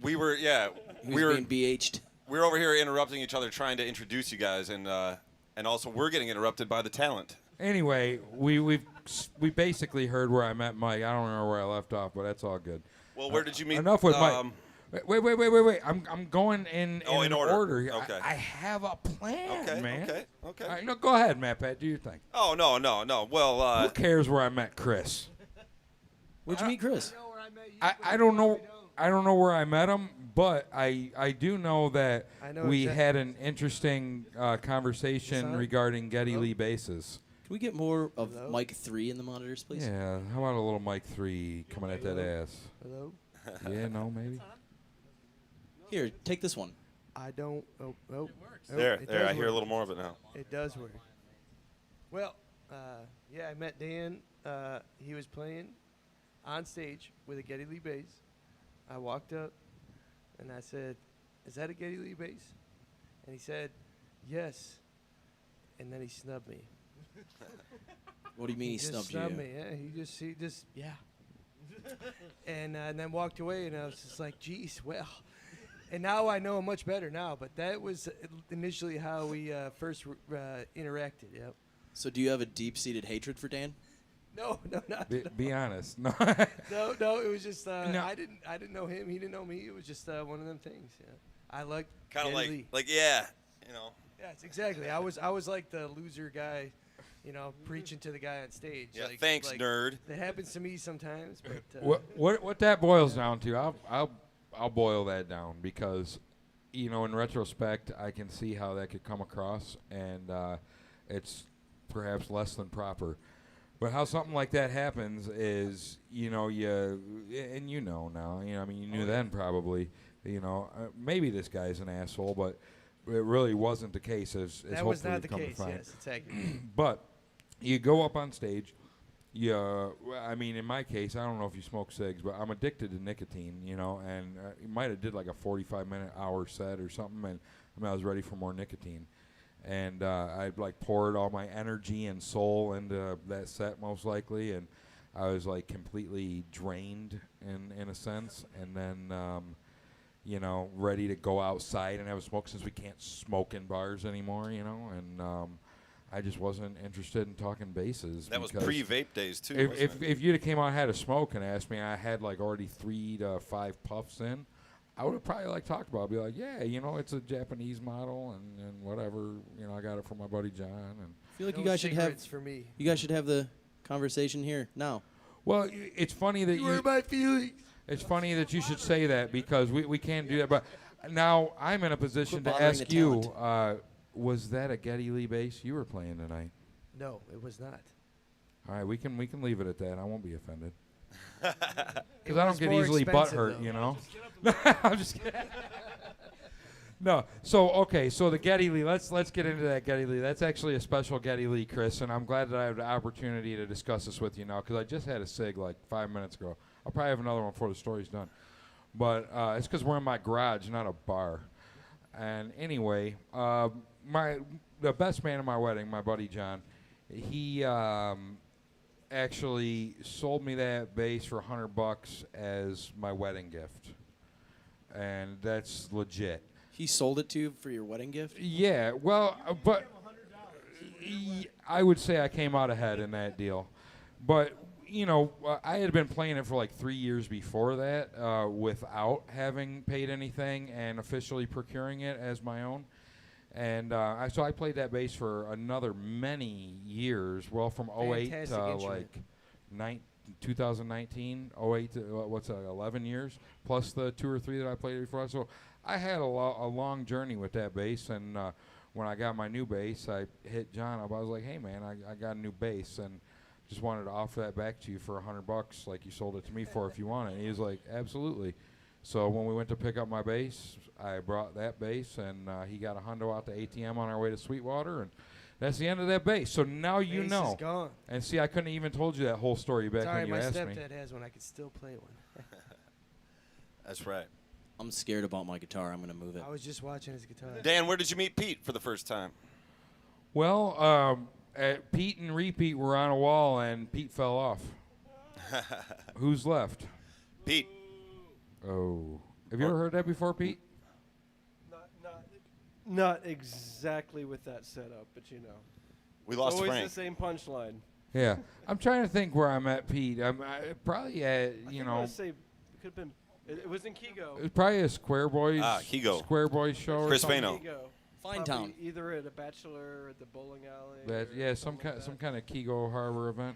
We were, yeah. We were being BH'd. We were over here interrupting each other, trying to introduce you guys, and also we're getting interrupted by the talent. Anyway, we basically heard where I met Mike. I don't remember where I left off, but that's all good. Well, where did you meet? Enough with Mike. Wait. I'm going in order. Okay. I have a plan, man. Okay. All right, no, go ahead, Matt Pat. Do your thing. Oh, no. Well, who cares where I met Chris? Where'd you meet Chris? I don't know. I don't know where I met him, but I do know that we had an interesting conversation regarding Geddy Lee basses. Can we get more of Mike 3 in the monitors, please? Yeah, how about a little Mike 3 coming at that ass? Hello? Yeah, no, maybe. Here, take this one. I don't. Oh. There. I hear a little more of it now. It does work. Well, yeah, I met Dan. He was playing on stage with a Geddy Lee bass. I walked up and I said, "Is that a Geddy Lee bass?" And he said, "Yes." And then he snubbed me. What do you mean he snubbed you? Me. Yeah, he just yeah. And then walked away, and I was just like, "Geez, well." And now I know him much better now, but that was initially how we first interacted. Yep. So do you have a deep-seated hatred for Dan? No, not. Be honest. No. No. It was just No. I didn't know him. He didn't know me. It was just one of them things. Yeah. I like Kind of Geddy Lee. yeah, you know. Yes, exactly. I was like the loser guy, you know, preaching to the guy on stage. Yeah, like, thanks, nerd. That happens to me sometimes. But What that boils down to, I'll boil that down because, you know, in retrospect, I can see how that could come across, and it's perhaps less than proper. But how something like that happens is, you know, and you know now, you know, I mean, you knew then probably, you know, maybe this guy's an asshole, but it really wasn't the case as that hopefully was not the come case. to find. Yes, it's accurate. But you go up on stage. I mean, in my case, I don't know if you smoke cigs, but I'm addicted to nicotine, you know, and you might have did like a 45-minute hour set or something, and I mean, I was ready for more nicotine. And I like poured all my energy and soul into that set most likely, and I was like completely drained in a sense, and then you know, ready to go outside and have a smoke since we can't smoke in bars anymore, you know, and I just wasn't interested in talking basses. That was because pre-vape days too. If you'd have came on, had a smoke, and asked me, I had like already 3 to 5 puffs in, I would have probably like talked about it. I'd be like, yeah, it's a Japanese model and whatever. I got it from my buddy John. And I feel like No you guys should have. cigarettes for me. You guys should have the conversation here now. Well, it's funny that You hurt my feelings. It's funny that you should say that because we can't do that. But now I'm in a position Quit to bothering ask the you, talent. was that a Geddy Lee bass you were playing tonight? No, it was not. All right, we can leave it at that. I won't be offended. It Because I don't was get more easily expensive, butthurt, though. I'm just kidding. No, so the Geddy Lee. Let's get into that Geddy Lee. That's actually a special Geddy Lee, Chris, and I'm glad that I have the opportunity to discuss this with you now because I just had a cig like 5 minutes ago. I'll probably have another one before the story's done, but it's because we're in my garage, not a bar. And anyway, the best man at my wedding, my buddy John, he actually sold me that bass for $100 as my wedding gift, and that's legit. He sold it to you for your wedding gift? Yeah, well, but I would say I came out ahead in that deal. But, I had been playing it for like 3 years before that without having paid anything and officially procuring it as my own. And so I played that bass for another many years, well, from 08 Fantastic to instrument. like 2019, 08 to, 11 years, plus the 2 or 3 that I played before. So I had a long journey with that bass, and when I got my new bass, I hit John up. I was like, hey, man, I got a new bass, and just wanted to offer that back to you for $100 like you sold it to me for if you want it. And he was like, absolutely. So when we went to pick up my bass, I brought that bass, and he got a hundo out to ATM on our way to Sweetwater, and that's the end of that bass. So now you Bass know. is gone. And see, I couldn't even told you that whole story back Sorry, when you my asked me. stepdad has one. I could still play one. That's right. I'm scared about my guitar. I'm going to move it. I was just watching his guitar. Dan, where did you meet Pete for the first time? Well, Pete and Repeat were on a wall, and Pete fell off. Who's left? Pete. Oh. Have you ever heard that before, Pete? Not exactly with that setup, but We it's lost always Frank. the same punchline. Yeah. I'm trying to think where I met Pete. I'm probably at, I want to say it could have been. It was in Kigo. it was probably a Square Boys. Kigo. Square Boys show Chris or something. Fano. Kigo. Fine Probably Town. Either at a bachelor or at the bowling alley. That, or yeah, some something like some that. kind of Kigo Harbor event.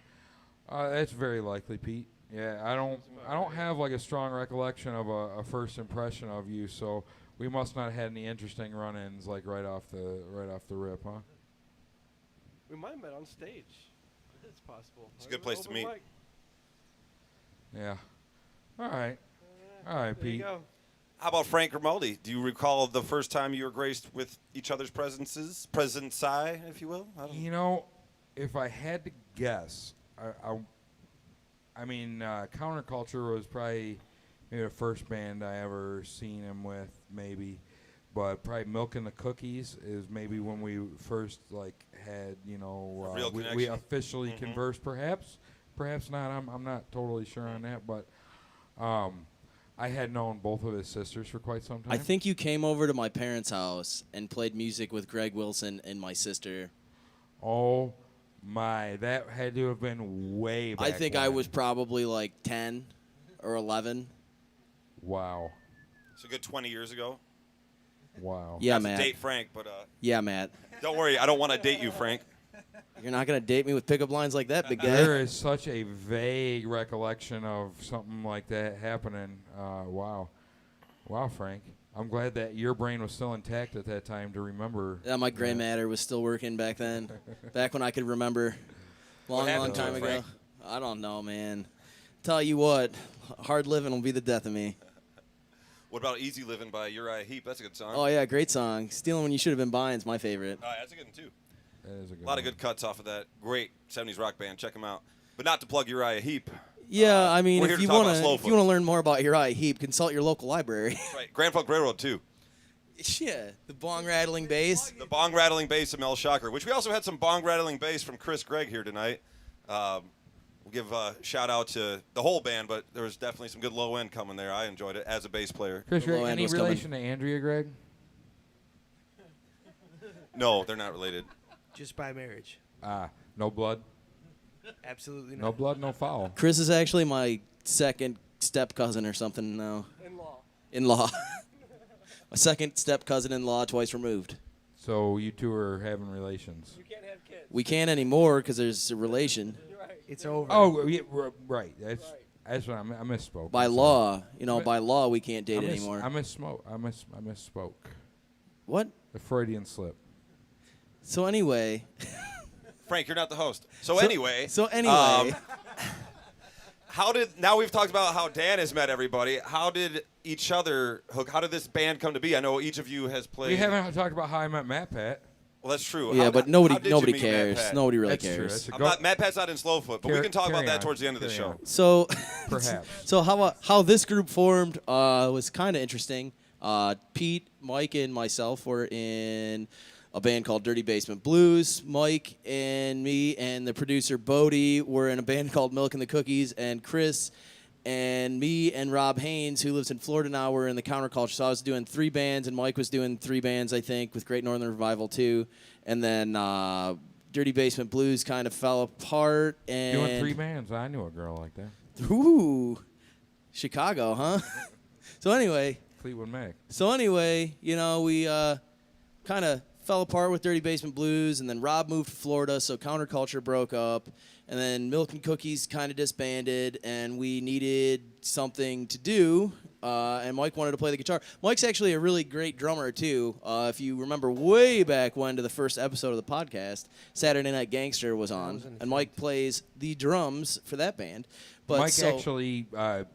That's very likely, Pete. Yeah, I don't have like a strong recollection of a first impression of you, so we must not have had any interesting run-ins like right off the rip, huh? We might have met on stage. It's possible. It's a good place to Open meet. mic. Yeah. All right, There you Pete. go. How about Frank Grimaldi? Do you recall the first time you were graced with each other's presences? Presence-i, if you will? I don't You know, if I had to guess, I mean, Counterculture was probably maybe the first band I ever seen him with, maybe. But probably Milk and the Cookies is maybe when we first like had, A real we connection. officially conversed. Perhaps not. I'm not totally sure on that, but I had known both of his sisters for quite some time. I think you came over to my parents' house and played music with Greg Wilson and my sister. Oh my, that had to have been way back. I think I when. was probably like 10 or 11. Wow. It's a good 20 years ago. Wow. Yeah, Not to Matt. date Frank, but Yeah, Matt. don't worry. I don't want to date you, Frank. You're not going to date me with pickup lines like that, big guy. There is such a vague recollection of something like that happening. Wow. Wow, Frank. I'm glad that your brain was still intact at that time to remember. Yeah, my gray that. matter was still working back then. Back when I could remember. Long happened to time it, ago. Frank? I don't know, man. Tell you what, hard living will be the death of me. What about Easy Living by Uriah Heep? That's a good song. Oh, yeah, great song. Stealing When You Should Have Been Buying is my favorite. That's a good one, too. That is a good A lot of one. good cuts off of that. Great 70s rock band. Check them out. But not to plug Uriah Heep. Yeah, I mean, we're here if to you talk want about to Slowfoot. learn more about Uriah Heep, consult your local library. Right. Grand Funk Railroad, too. Yeah, the bong rattling bass. The bong rattling bass of Mel Shocker, which we also had some bong rattling bass from Chris Gregg here tonight. We'll give a shout out to the whole band, but there was definitely some good low end coming there. I enjoyed it as a bass player. Chris, The you're low end any was coming. relation to Andrea, Greg? No, they're not related. Just by marriage. No blood? Absolutely No not. blood, no foul. Chris is actually my second step cousin or something now. In-law. My second step cousin-in-law, twice removed. So you two are having relations. You can't have kids. We can't anymore because there's a relation. It's over. Oh, yeah, right. That's what I misspoke. By I'm sorry. law, by law, we can't date I anymore. misspoke. What? A Freudian slip. So anyway. Frank, you're not the host. So anyway. Now we've talked about how Dan has met everybody. How did each other hook? How did this band come to be? I know each of you has played. We haven't talked about how I met Matt Pat. Well, that's true. Yeah, but nobody how did you meet cares. Matt Pat? Nobody really That's true. cares. That's Matt Pat's not in Slowfoot, but we can talk about that towards the end of the show. So, Perhaps. So how this group formed was kind of interesting. Pete, Mike, and myself were in a band called Dirty Basement Blues. Mike and me and the producer Bodie were in a band called Milk and the Cookies, and Chris and me and Rob Haynes, who lives in Florida now, were in the Counterculture. So I was doing 3 bands, and Mike was doing 3 bands, I think, with Great Northern Revival too. And then Dirty Basement Blues kind of fell apart. And Doing 3 bands. I knew a girl like that. Ooh, Chicago, huh? So anyway, Fleetwood Mac. we kind of fell apart with Dirty Basement Blues, and then Rob moved to Florida, so Counterculture broke up, and then Milk and Cookies kind of disbanded, and we needed something to do, and Mike wanted to play the guitar. Mike's actually a really great drummer, too. If you remember way back when to the first episode of the podcast, Saturday Night Gangster was on, and Mike plays the drums for that band. But Mike actually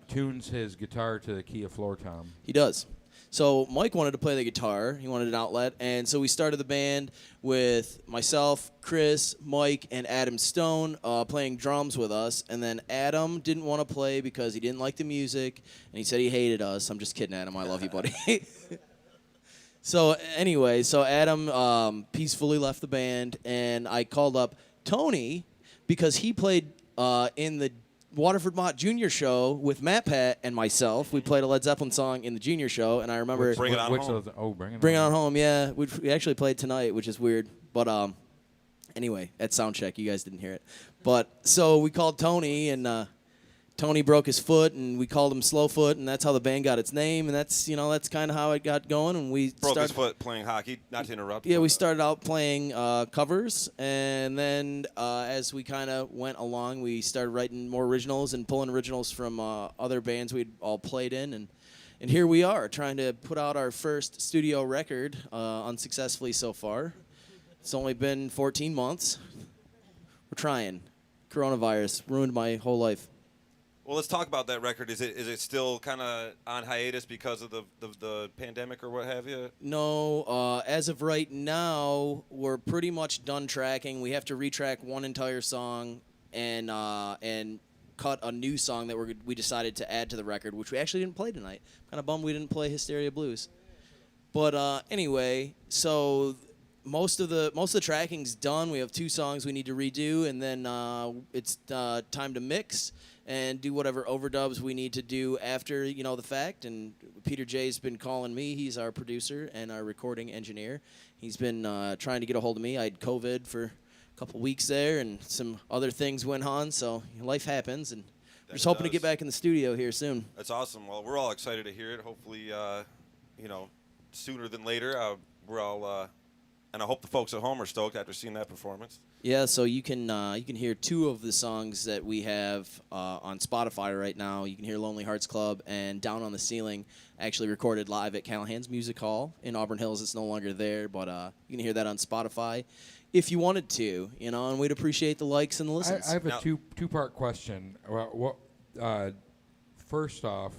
tunes his guitar to the key of floor tom. He does. So Mike wanted to play the guitar. He wanted an outlet. And so we started the band with myself, Chris, Mike, and Adam Stone playing drums with us. And then Adam didn't want to play because he didn't like the music. And he said he hated us. I'm just kidding, Adam. I love you, buddy. So anyway, Adam peacefully left the band. And I called up Tony because he played in the Waterford Mott Junior show with Matt Pat and myself. We played a Led Zeppelin song in the Junior show, and I remember Bring It On Home. Bring It On Home. Yeah, we actually played tonight, which is weird. But anyway, at soundcheck, you guys didn't hear it. But so we called Tony, and Tony broke his foot, and we called him Slowfoot, and that's how the band got its name, and that's kind of how it got going. And we broke his foot playing hockey. Not to interrupt. Yeah, we started out playing covers, and then as we kind of went along, we started writing more originals and pulling originals from other bands we'd all played in, and here we are trying to put out our first studio record, unsuccessfully so far. It's only been 14 months. We're trying. Coronavirus ruined my whole life. Well, let's talk about that record. Is it still kind of on hiatus because of the pandemic or what have you? No, as of right now, we're pretty much done tracking. We have to retrack one entire song and cut a new song that we decided to add to the record, which we actually didn't play tonight. Kind of bummed we didn't play Hysteria Blues. But anyway, so most of the tracking's done. We have 2 songs we need to redo, and then it's time to mix and do whatever overdubs we need to do after the fact. And Peter J's been calling me. He's our producer and our recording engineer. He's been trying to get a hold of me. I had COVID for a couple weeks there, and some other things went on. So life happens, and we're just hoping to get back in the studio here soon. That's awesome. Well, we're all excited to hear it. Hopefully, sooner than later. We're all. And I hope the folks at home are stoked after seeing that performance. Yeah, so you can hear 2 of the songs that we have on Spotify right now. You can hear Lonely Hearts Club and Down on the Ceiling, actually recorded live at Callahan's Music Hall in Auburn Hills. It's no longer there, but you can hear that on Spotify if you wanted to, and we'd appreciate the likes and the listens. I have a two-part question. First off,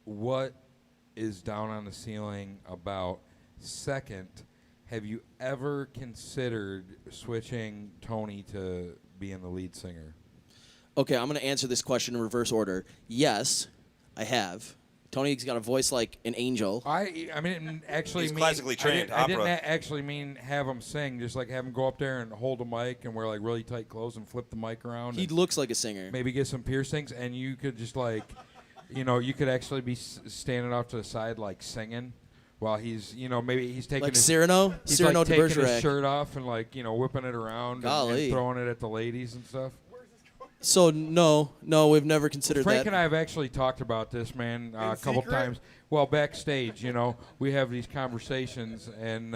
what is Down on the Ceiling about? Second, have you ever considered switching Tony to being the lead singer? Okay, I'm going to answer this question in reverse order. Yes, I have. Tony's got a voice like an angel. I mean, actually, he's classically trained. I didn't actually mean have him sing. Just like have him go up there and hold a mic and wear like really tight clothes and flip the mic around. He looks like a singer. Maybe get some piercings, and you could just like, you could actually be standing off to the side like singing while he's, maybe he's taking Like his, Cyrano? he's Cyrano like de taking his Bergerac. shirt off and like, whipping it around and Golly. throwing it at the ladies and stuff. So no, we've never considered Frank that. and I have actually talked about this, man, a couple secret? times. Well, backstage, we have these conversations, and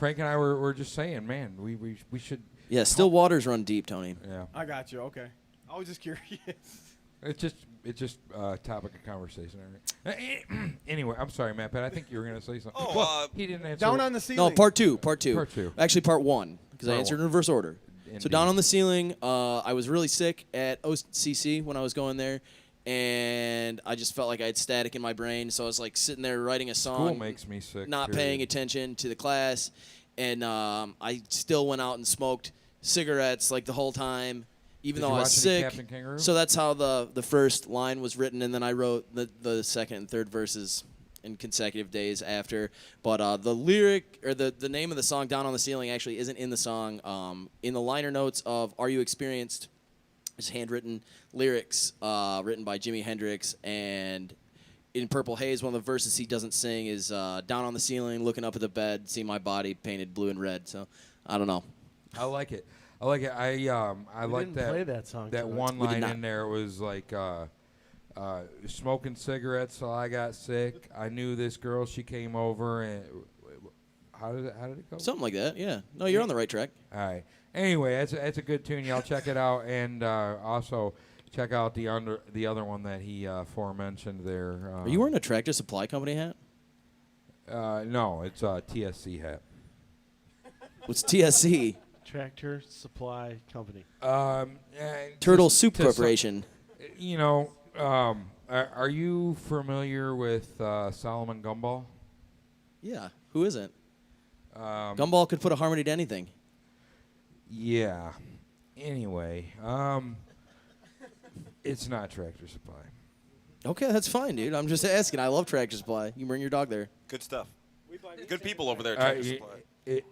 Frank and I were just saying, man, we should. Yeah, still waters run deep, Tony. Yeah, I got you. Okay. I was just curious. it's just topic of conversation. Anyway, I'm sorry, Matt, but I think you were gonna say something. Oh, well, he didn't answer. Down on the ceiling. No, part two. Part two. Actually, part one, because I Part answered one. in reverse order. So Indeed. down on the ceiling, I was really sick at OCC when I was going there, and I just felt like I had static in my brain. So I was like sitting there writing a song, School makes me sick. not period. paying attention to the class, and I still went out and smoked cigarettes like the whole time, even Did though you I was watch any sick. Captain Kangaroo? So that's how the first line was written, and then I wrote the second and third verses in consecutive days after. But the lyric or the name of the song "Down on the Ceiling" actually isn't in the song. In the liner notes of "Are You Experienced?" is handwritten lyrics written by Jimi Hendrix, and in Purple Haze, one of the verses he doesn't sing is "Down on the ceiling, looking up at the bed, see my body painted blue and red." So I don't know. I like it. I like didn't that. play that song That tonight. one We did line not. in there was like, smoking cigarettes till I got sick. I knew this girl. She came over and how did it go? Something like that. Yeah. No, you're on the right track. All right. Anyway, that's a good tune. Y'all check it out, and also check out the other one that he aforementioned there. Are you wearing a Tractor Supply Company hat? No, it's a TSC hat. What's TSC? Tractor Supply Company. Turtle just Soup to some- Corporation. Are you familiar with Solomon Gumball? Yeah. Who isn't? Gumball could put a harmony to anything. Yeah. Anyway, it's not Tractor Supply. Okay, that's fine, dude. I'm just asking. I love Tractor Supply. You can bring your dog there. Good stuff. Good people over there at Tractor Supply.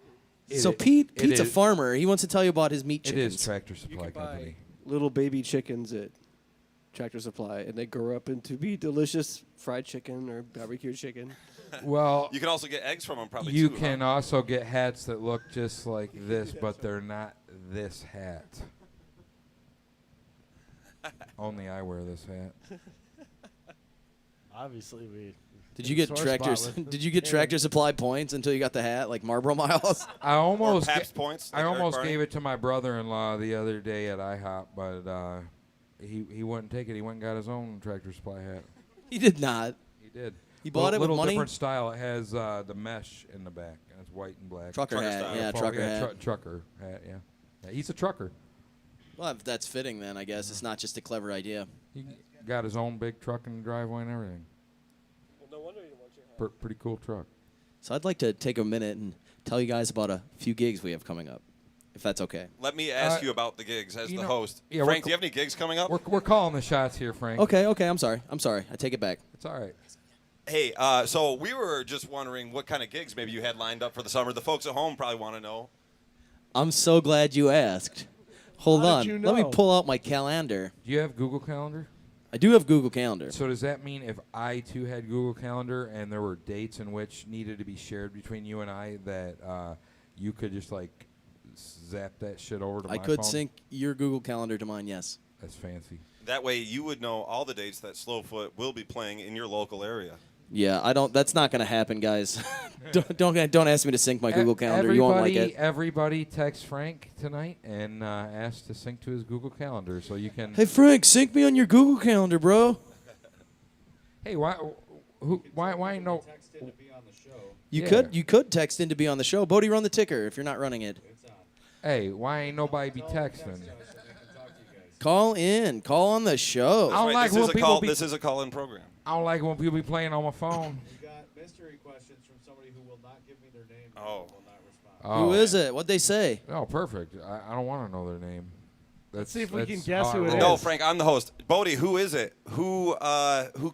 So Pete's a farmer. He wants to tell you about his meat It chickens. is Tractor Supply Company. Little baby chickens at Tractor Supply, and they grow up into be delicious fried chicken or barbecue chicken. Well, You can also get eggs from them, probably. you too, huh? can also get hats that look just like this, but they're not this hat. Only I wear this hat. Obviously, we. Did you get Sore Tractor? spot with Did you get Aaron. Tractor Supply points until you got the hat, like Marlboro Miles? I almost, Pabst points, I like Eric almost Barney? gave it to my brother-in-law the other day at IHOP, but he wouldn't take it. He went and got his own Tractor Supply hat. He did not. He did. He bought it with little money? different style. It has the mesh in the back, and it's white and black. Trucker hat. style. Yeah, trucker hat. Trucker hat. Yeah, he's a trucker. Well, if that's fitting, then I guess it's not just a clever idea. He got his own big truck in the driveway and everything. Well, no wonder you didn't want your hat. Pretty cool truck. So I'd like to take a minute and tell you guys about a few gigs we have coming up, if that's okay. Let me ask you about the gigs as you the know- host. yeah, Frank, we're do you have any gigs coming up? We're calling the shots here, Frank. Okay. I'm sorry. I take it back. It's all right. Hey, so we were just wondering what kind of gigs maybe you had lined up for the summer. The folks at home probably want to know. I'm so glad you asked. Hold How on. did you Let me know? pull out my calendar. Do you have Google Calendar? I do have Google Calendar. So does that mean if I too had Google Calendar and there were dates in which needed to be shared between you and I that you could just like zap that shit over to I my could phone? sync your Google Calendar to mine, yes. That's fancy. That way you would know all the dates that Slowfoot will be playing in your local area. Yeah, I don't. That's not going to happen, guys. don't ask me to sync my Google Calendar. You won't like it. Everybody text Frank tonight and ask to sync to his Google Calendar so you can. Hey Frank, sync me on your Google Calendar, bro. Hey, why no? You Yeah. could text in to be on the show. Bodie, run the ticker if you're not running it. Hey, why ain't nobody be texting? Call in. Call on the show. I don't like when people be. This is a call-in program. I don't like when people be playing on my phone. We got mystery questions from somebody who will not give me their name. and Oh. will not respond. Oh. Who is it? What'd they say? Oh, perfect. I don't want to know their name. Let's see if we can that's guess how who I it roll. No, is. Frank, I'm the host. Bodie, who is it? Who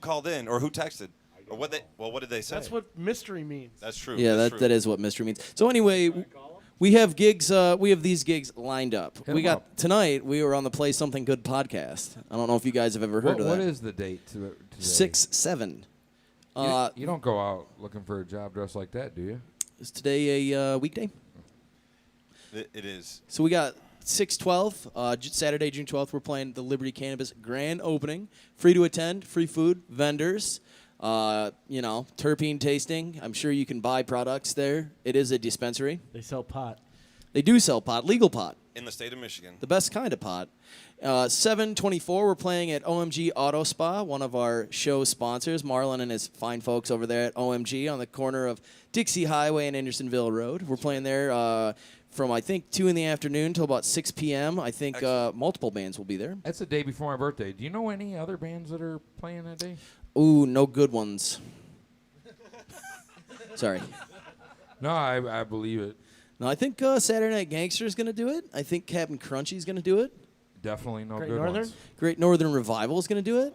called in or who texted? Or what did they say? That's what mystery means. That's true. Yeah, that's that true. is what mystery means. So anyway, we have gigs. We have these gigs lined up. Hit We 'em got up. tonight. We were on the Play Something Good podcast. I don't know if you guys have ever heard of What that. is the date today? 6/7. You don't go out looking for a job dressed like that, do you? Is today a weekday? It is. So we got 6/12, Saturday, June 12th. We're playing the Liberty Cannabis grand opening. Free to attend, free food, vendors. Terpene tasting. I'm sure you can buy products there. It is a dispensary. They sell pot. They do sell pot, legal pot. In the state of Michigan. The best kind of pot. 7/24, we're playing at OMG Auto Spa, one of our show sponsors. Marlon and his fine folks over there at OMG on the corner of Dixie Highway and Andersonville Road. We're playing there from, I think, 2 in the afternoon till about 6 p.m. I think multiple bands will be there. That's the day before my birthday. Do you know any other bands that are playing that day? Ooh, no good ones. Sorry. No, I believe it. No, I think Saturday Night Gangster is going to do it. I think Captain Crunchy is going to do it. Definitely no Great good Northern? ones. Great Northern Revival is going to do it.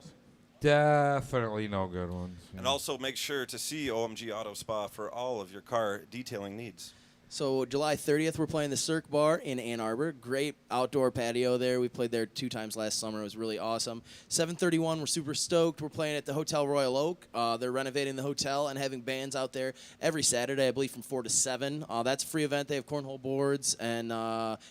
Definitely no good ones. And also make sure to see OMG Auto Spa for all of your car detailing needs. So July 30th, we're playing the Cirque Bar in Ann Arbor. Great outdoor patio there. We played there 2 times last summer. It was really awesome. 7/31, we're super stoked. We're playing at the Hotel Royal Oak. They're renovating the hotel and having bands out there every Saturday, I believe, from 4 to 7. That's a free event. They have cornhole boards and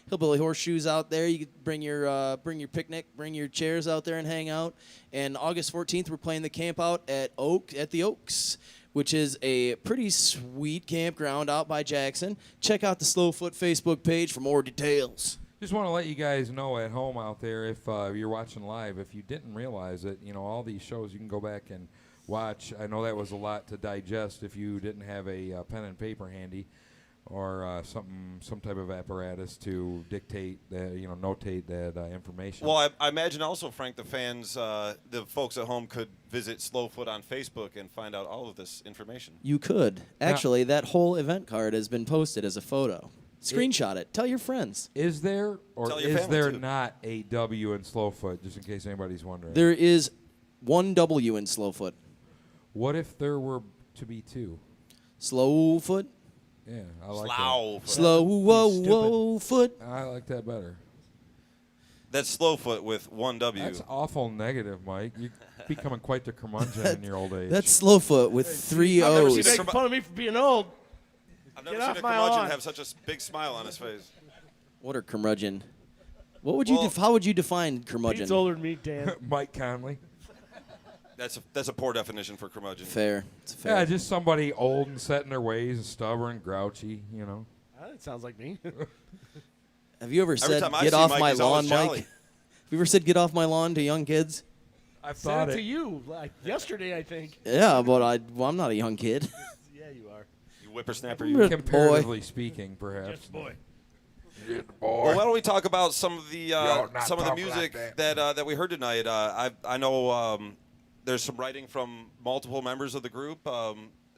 hillbilly horseshoes out there. You can bring your picnic, bring your chairs out there and hang out. And August 14th, we're playing the camp out at the Oaks, which is a pretty sweet campground out by Jackson. Check out the Slowfoot Facebook page for more details. Just want to let you guys know at home out there, if you're watching live, if you didn't realize it, all these shows you can go back and watch. I know that was a lot to digest if you didn't have a pen and paper handy or some type of apparatus to dictate that, notate that information. Well, I imagine also, Frank, the fans, the folks at home could visit Slowfoot on Facebook and find out all of this information. You could. Actually, that whole event card has been posted as a photo. Screenshot it. Tell your friends. Is there or Tell your is family, there too. not a W in Slowfoot, just in case anybody's wondering? There is 1 W in Slowfoot. What if there were to be 2? Slowfoot? Yeah, I like Slowfoot. that. I like that better. That's Slowfoot with 1 W. That's awful negative, Mike. You're becoming quite the curmudgeon in your old age. That's Slowfoot with 3 I've never O's. seen You're making fun of me for being old. I've never Get seen off a my curmudgeon lawn. have such a big smile on his face. What are curmudgeon? What would you? Well- How would you define curmudgeon? Pete's older than me, Dan. Mike Conley. That's a poor definition for curmudgeon. Fair. It's fair. Yeah, just somebody old and set in their ways and stubborn, grouchy, That sounds like me. Have you ever Every said time I "get see off Mike, my he's lawn, always Mike"? jolly. Have you ever said "get off my lawn" to young kids? I Said thought it to it. you yesterday, I think. Yeah, but I'm not a young kid. Yeah, you are. You whippersnapper. Boy. You. Comparatively speaking, perhaps. Just boy. Well, why don't we talk about some of the Yo, not some of the talk music like that we heard tonight? I know there's some writing from multiple members of the group.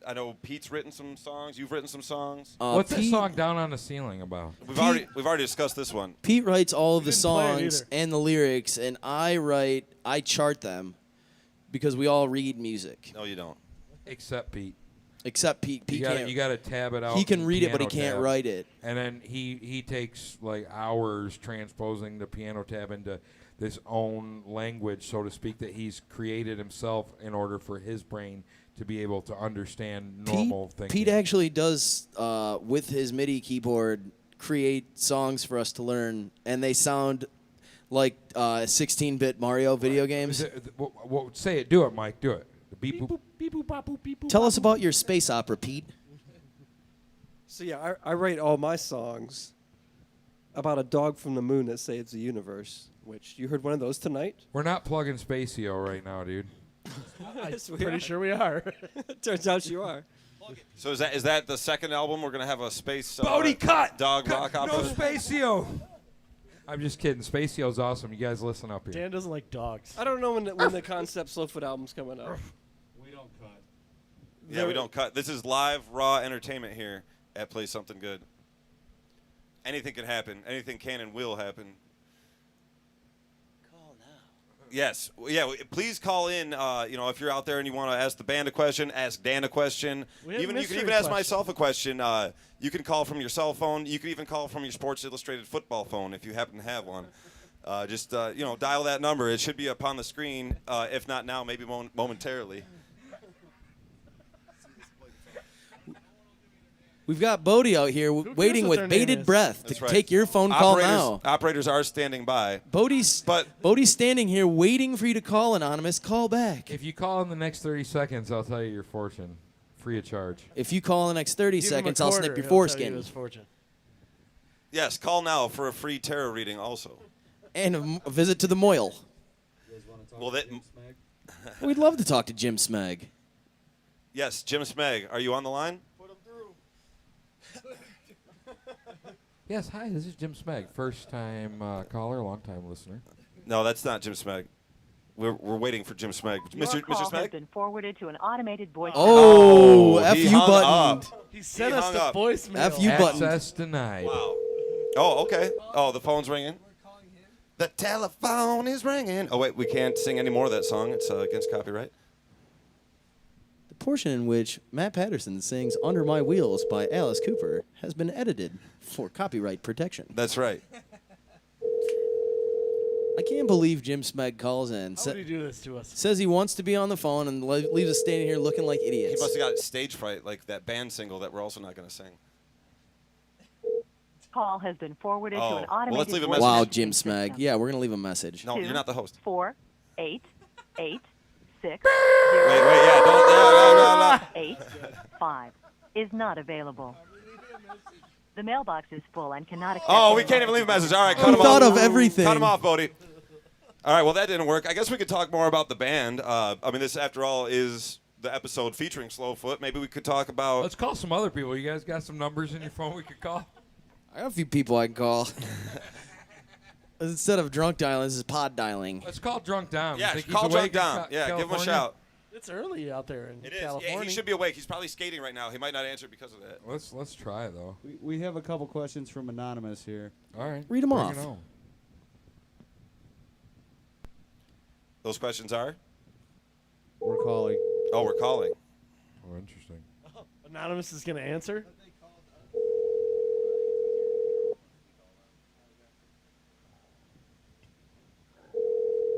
I know Pete's written some songs. You've written some songs. What's that Pete, song "Down on the Ceiling" about? We've already discussed this one. Pete writes all of the didn't play it songs either. and the lyrics, and I chart them because we all read music. No, you don't. Except Pete. Except Pete. Pete You got to tab it out. He can in read it, but he piano can't tab. write it. And then he takes like hours transposing the piano tab into this own language, so to speak, that he's created himself in order for his brain to be able to understand normal thinking. Pete actually does, with his MIDI keyboard, create songs for us to learn, and they sound like 16-bit Mario video games. Say it. Do it, Mike. Do it. The beep boop. Beep boop bop boop beep boop. Tell bop, us boop. about your space opera, Pete. So yeah, I write all my songs about a dog from the moon that saves the universe. Which you heard one of those tonight. We're not plugging Spacio right now, dude. Yes, we Pretty are. sure we are. Turns out you are. So is that the second album? We're gonna have a space Bodie, cut! dog rock No opera. Spacio. I'm just kidding. Spacio's awesome. You guys listen up here. Dan doesn't like dogs. I don't know when the concept Slowfoot album's coming out. We don't cut. Yeah, we don't cut. This is live, raw entertainment here at Play Something Good. Anything can happen. Anything can and will happen. Call now. Yes. Yeah. Please call in. If you're out there and you want to ask the band a question, ask Dan a question. We have You can mystery even ask questions. myself a question. You can call from your cell phone. You can even call from your Sports Illustrated football phone if you happen to have one. Just dial that number. It should be up on the screen. If not now, maybe momentarily. We've got Bodie out here waiting what with their name bated is? breath That's to right. take your phone call now. Operators are standing by. Bodie's standing here waiting for you to call, Anonymous. Call back. If you call in the next 30 seconds, I'll tell you your fortune, free of charge. If you call in the next 30 Give him a seconds, I'll snip quarter, your he'll tell you foreskin. his fortune. Yes, call now for a free tarot reading also. And a visit to the Moyle. Well, that, We'd love to talk to Jim Smeg. yes, Jim Smeg, are you on the line? Yes, hi, this is Jim Smeg, first-time caller, long-time listener. No, that's not Jim Smeg. We're waiting for Jim Smeg. Mr. call has Smeg? been forwarded to an automated voice. Oh, he FU hung buttoned. up. He sent He us hung the up. voicemail. FU buttoned. Access denied. Wow. Oh, okay. Oh, the phone's ringing. The telephone is ringing. Oh, wait, we can't sing any more of that song. It's against copyright. The portion in which Matt Patterson sings Under My Wheels by Alice Cooper has been edited for copyright protection. That's right. I can't believe Jim Smeg calls in. How would he do this to us? Says he wants to be on the phone and leaves us standing here looking like He idiots. must have got stage fright like that band single that we're also not going to sing. Call has been forwarded to Oh, an well, automated let's leave a voice message. Wow, messaging Jim system. Smeg. Yeah, we're going to leave a message. No, you're not the host. 4 8 8 6 Wait, yeah, don't. 8 5 is not available. The mailbox is full and cannot accept. Oh, we can't even leave a message. All right, cut Who him off. thought of everything? Cut him off, Bodie. All right, well, that didn't work. I guess we could talk more about the band. I mean, this, after all, is the episode featuring Slowfoot. Maybe we could talk about... Let's call some other people. You guys got some numbers in your phone we could call? I got a few people I can call. Instead of drunk dialing, this is pod dialing. Let's call Drunk Down. Yeah, Think he's call Drunk awake in down. Yeah, give him a California? shout. It's early out there in It is. California. Yeah, he should be awake. He's probably skating right now. He might not answer because of that. Let's try, though. We have a couple questions from Anonymous here. All right. Read 'em bring off. it on. Those questions are? We're calling. Oh, we're calling. Oh, interesting. Anonymous is going to answer?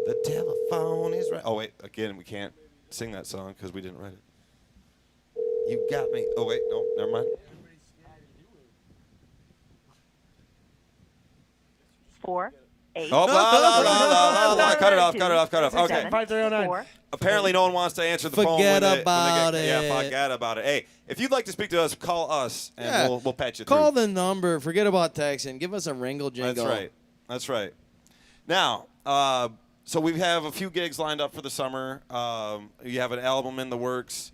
The telephone is right. Oh, wait. Again, we can't sing that song because we didn't write it. You got me. Oh, wait. No, never mind. 4 8 Oh, no. Cut it off. Okay. 5309. 4 Apparently, no one wants to answer the phone. Forget when they about get, Yeah, it. forget about it. Hey, if you'd like to speak to us, call us, and Yeah. we'll patch you Call through. the number. Forget about texting. Give us a ringle jingle. That's right. Now, so we have a few gigs lined up for the summer. You have an album in the works.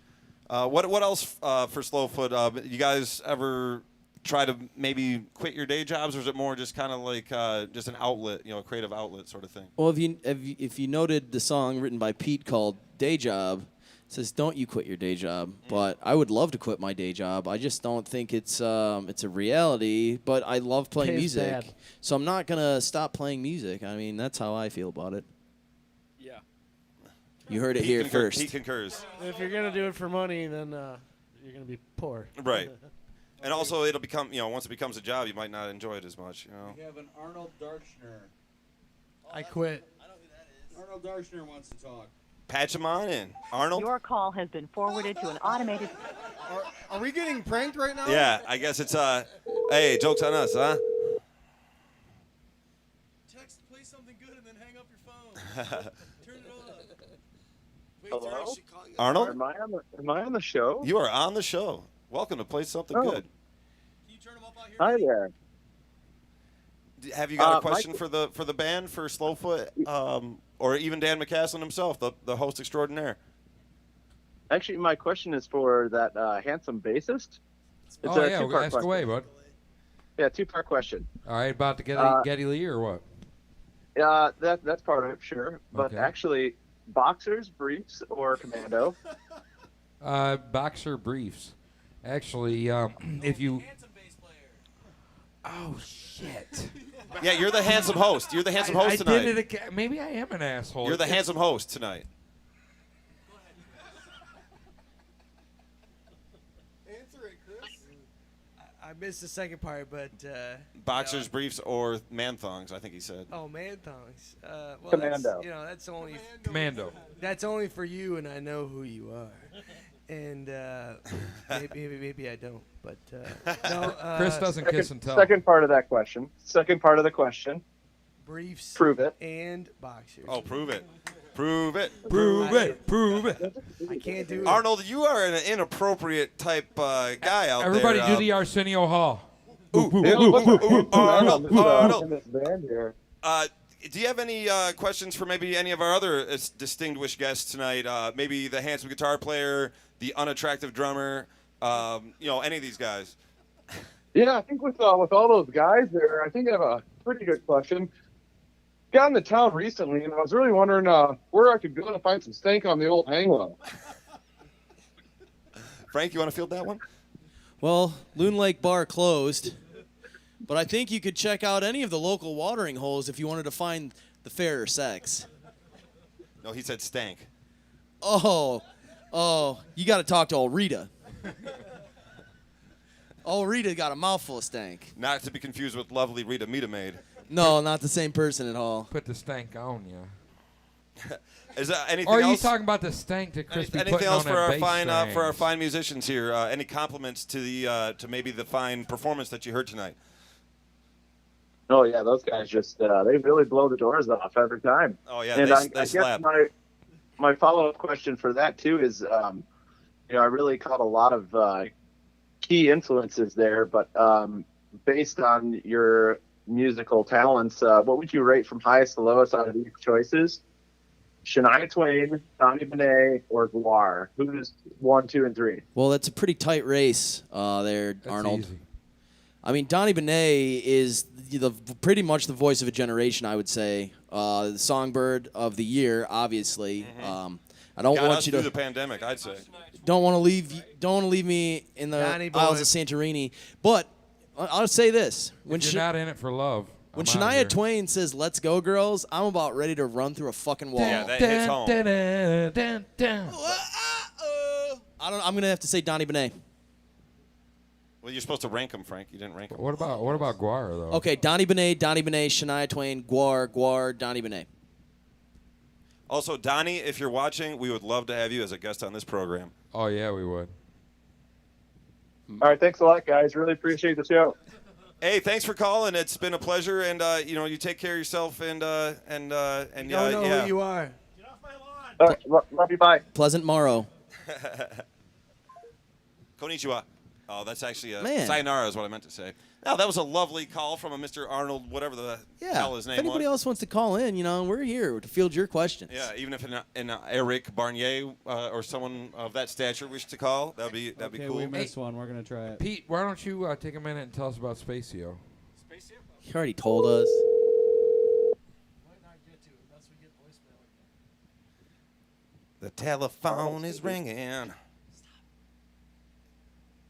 What else for Slowfoot? You guys ever try to maybe quit your day jobs, or is it more just kind of like just an outlet, a creative outlet sort of thing? Well, if you noted the song written by Pete called Day Job, it says, don't you quit your day job. But I would love to quit my day job. I just don't think it's a reality, but I love playing Pays music. bad. So I'm not going to stop playing music. I mean, that's how I feel about it. Yeah. You heard it here first. He concurs. If you're going to do it for money, then you're going to be poor. Right. And also, it'll become, once it becomes a job, you might not enjoy it as much, We have an Arnold Darchner. I quit. Arnold Darchner wants to talk. Patch him on in. Arnold? Your call has been forwarded to an automated. Are we getting pranked right now? Yeah, I guess it's, hey, joke's on us, huh? Text, play something good, and then hang up your phone. Turn it on. Wait, Hello? they're actually calling us. Arnold? Am I on the show? You are on the show. Welcome to Play Something Oh. Good. Can you turn them up out here? Hi there. Have you got a my question for the band, for Slowfoot, or even Dan McCaslin himself, the host extraordinaire? Actually, my question is for that handsome bassist. It's Oh, a yeah, two-part ask question. away, bud. Yeah, two-part question. All right, about to Getty Lee or what? That's part of it, sure. But Okay. actually, boxers, briefs, or commando? Boxer briefs. Actually, if you... Oh, shit. Yeah, you're the handsome host. You're the handsome host tonight. Did it maybe I am an asshole. You're the handsome host tonight. Answer it, Chris. I missed the second part, but Boxers, briefs, or man thongs, I think he said. oh, man thongs. Commando. That's only Commando. that's only for you, and I know who you are. and maybe I don't. But no, Chris doesn't kiss and tell. Second part of that question. Second part of the question. briefs. Prove it. And boxers. Oh, prove it. Prove it. Prove it. I can't do it. Arnold, you are an inappropriate type guy out Everybody there. do the Arsenio Hall. Arnold. In this band here. Do you have any questions for maybe any of our other distinguished guests tonight? Maybe the handsome guitar player, the unattractive drummer, any of these guys? Yeah, I think with all those guys there, I think I have a pretty good question. Got into town recently, and I was really wondering where I could go to find some stank on the old hang low. Frank, you want to field that one? Well, Loon Lake Bar closed, but I think you could check out any of the local watering holes if you wanted to find the fairer sex. No, he said stank. Oh, you got to talk to old Rita. Old Rita got a mouthful of stank. Not to be confused with lovely Rita Mita Maid. No, not the same person at all. Put the stank on you. Is that anything Or are you else? talking about the stank that Chris be Anything putting else on for that our bass fine for our strings? fine musicians here? Any compliments to the to maybe the fine performance that you heard tonight? Oh yeah, those guys just they really blow the doors off every time. Oh yeah, and they I guess slap. my follow-up question for that too is, I really caught a lot of key influences there, but based on your musical talents, what would you rate from highest to lowest out of these choices? Shania Twain, Donnie Benet, or Guar? Who's 1, 2, and 3? Well, that's a pretty tight race there, That's Arnold. easy. I mean, Donnie Benet is pretty much the voice of a generation, I would say. The songbird of the year, obviously. I don't Got want us you through to the pandemic, I'd say. don't want to leave me in the Donnie boy. Isles of Santorini. But I'll say this: when If you're not in it for love. when I'm outta Shania here. Twain says "Let's go, girls," I'm about ready to run through a fucking wall. Yeah, that hits home. I'm gonna have to say Donnie Benet. Well, you're supposed to rank them, Frank. You didn't rank them. What about Guar though? Okay, Donnie Benet, Shania Twain, Guar, Donnie Benet. Also, Donnie, if you're watching, we would love to have you as a guest on this program. Oh yeah, we would. All right, thanks a lot, guys. Really appreciate the show. Hey, thanks for calling. It's been a pleasure, and you take care of yourself, and You don't know yeah. who you are. All right, love you. Bye. Pleasant morrow. Konnichiwa. Oh, that's actually Man. sayonara is what I meant to say. No, that was a lovely call from a Mr. Arnold, whatever the hell his If name anybody was. else wants to call in, we're here to field your questions. Yeah, even if an Eric Barnier or someone of that stature wished to call, that'd be Okay, cool. we missed one. We're going to try it. Pete, why don't you take a minute and tell us about Spacio? He already told us. The telephone is ringing.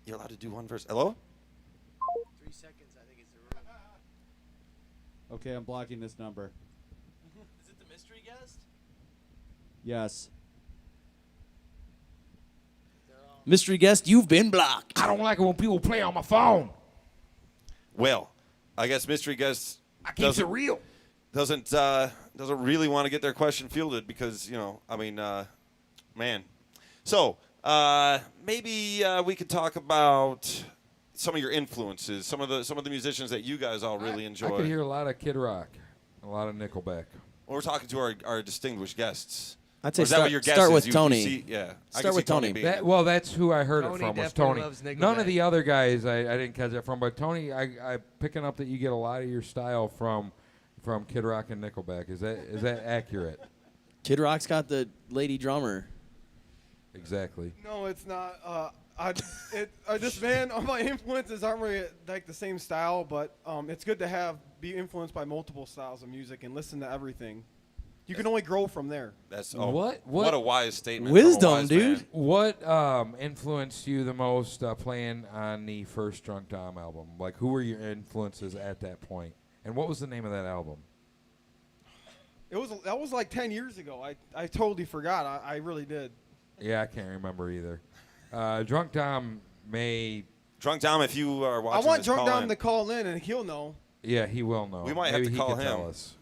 You're allowed to do one verse. Hello? 3 seconds, I think, is the rule. Okay, I'm blocking this number. Is it the mystery guest? Yes. Mystery guest, you've been blocked. I don't like it when people play on my phone. Well, I guess mystery guest I keeps it real. doesn't really want to get their question fielded because man. So maybe we could talk about some of your influences, some of the musicians that you guys all really enjoy. I could hear a lot of Kid Rock, a lot of Nickelback. Well, we're talking to our distinguished guests. I'd say Or is that what your guess start is? with You Tony. see- yeah, I Start can see with Tony. being- That's who I heard Tony it from was definitely Tony. loves Nickelback. None of the other guys I didn't catch that from, but Tony, I picking up that you get a lot of your style from Kid Rock and Nickelback. Is that accurate? Kid Rock's got the lady drummer. Exactly. No, it's not. This band, my influences aren't really like the same style, but it's good to be influenced by multiple styles of music and listen to everything. You can only grow from there. That's What a wise statement. Wisdom, from a wise dude. man. What influenced you the most playing on the first Drunk Tom album? Like, who were your influences at that point? And what was the name of that album? That was like 10 years ago. I totally forgot. I really did. Yeah, I can't remember either. Drunk Tom may... Drunk Tom, if you are watching, I want this, Drunk call Dom in. to call in and he'll know. Yeah, he will know. We might Maybe have to he call can him. tell us.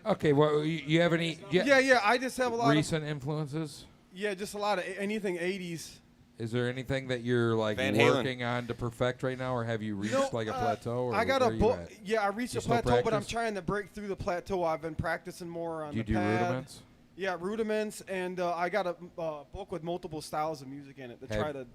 Okay, well, you have any Yeah, I just have a lot recent influences? Yeah, just a lot of anything 80s. Is there anything that you're like Van Halen. working on to perfect right now, or have you reached No, like a plateau? Or I got where a are you book. at? Yeah, I reached You a still plateau, but I'm practice? trying to break through the plateau. I've been practicing more on Do you the do pad. rudiments? Yeah, rudiments, and I got a book with multiple styles of music in it to try to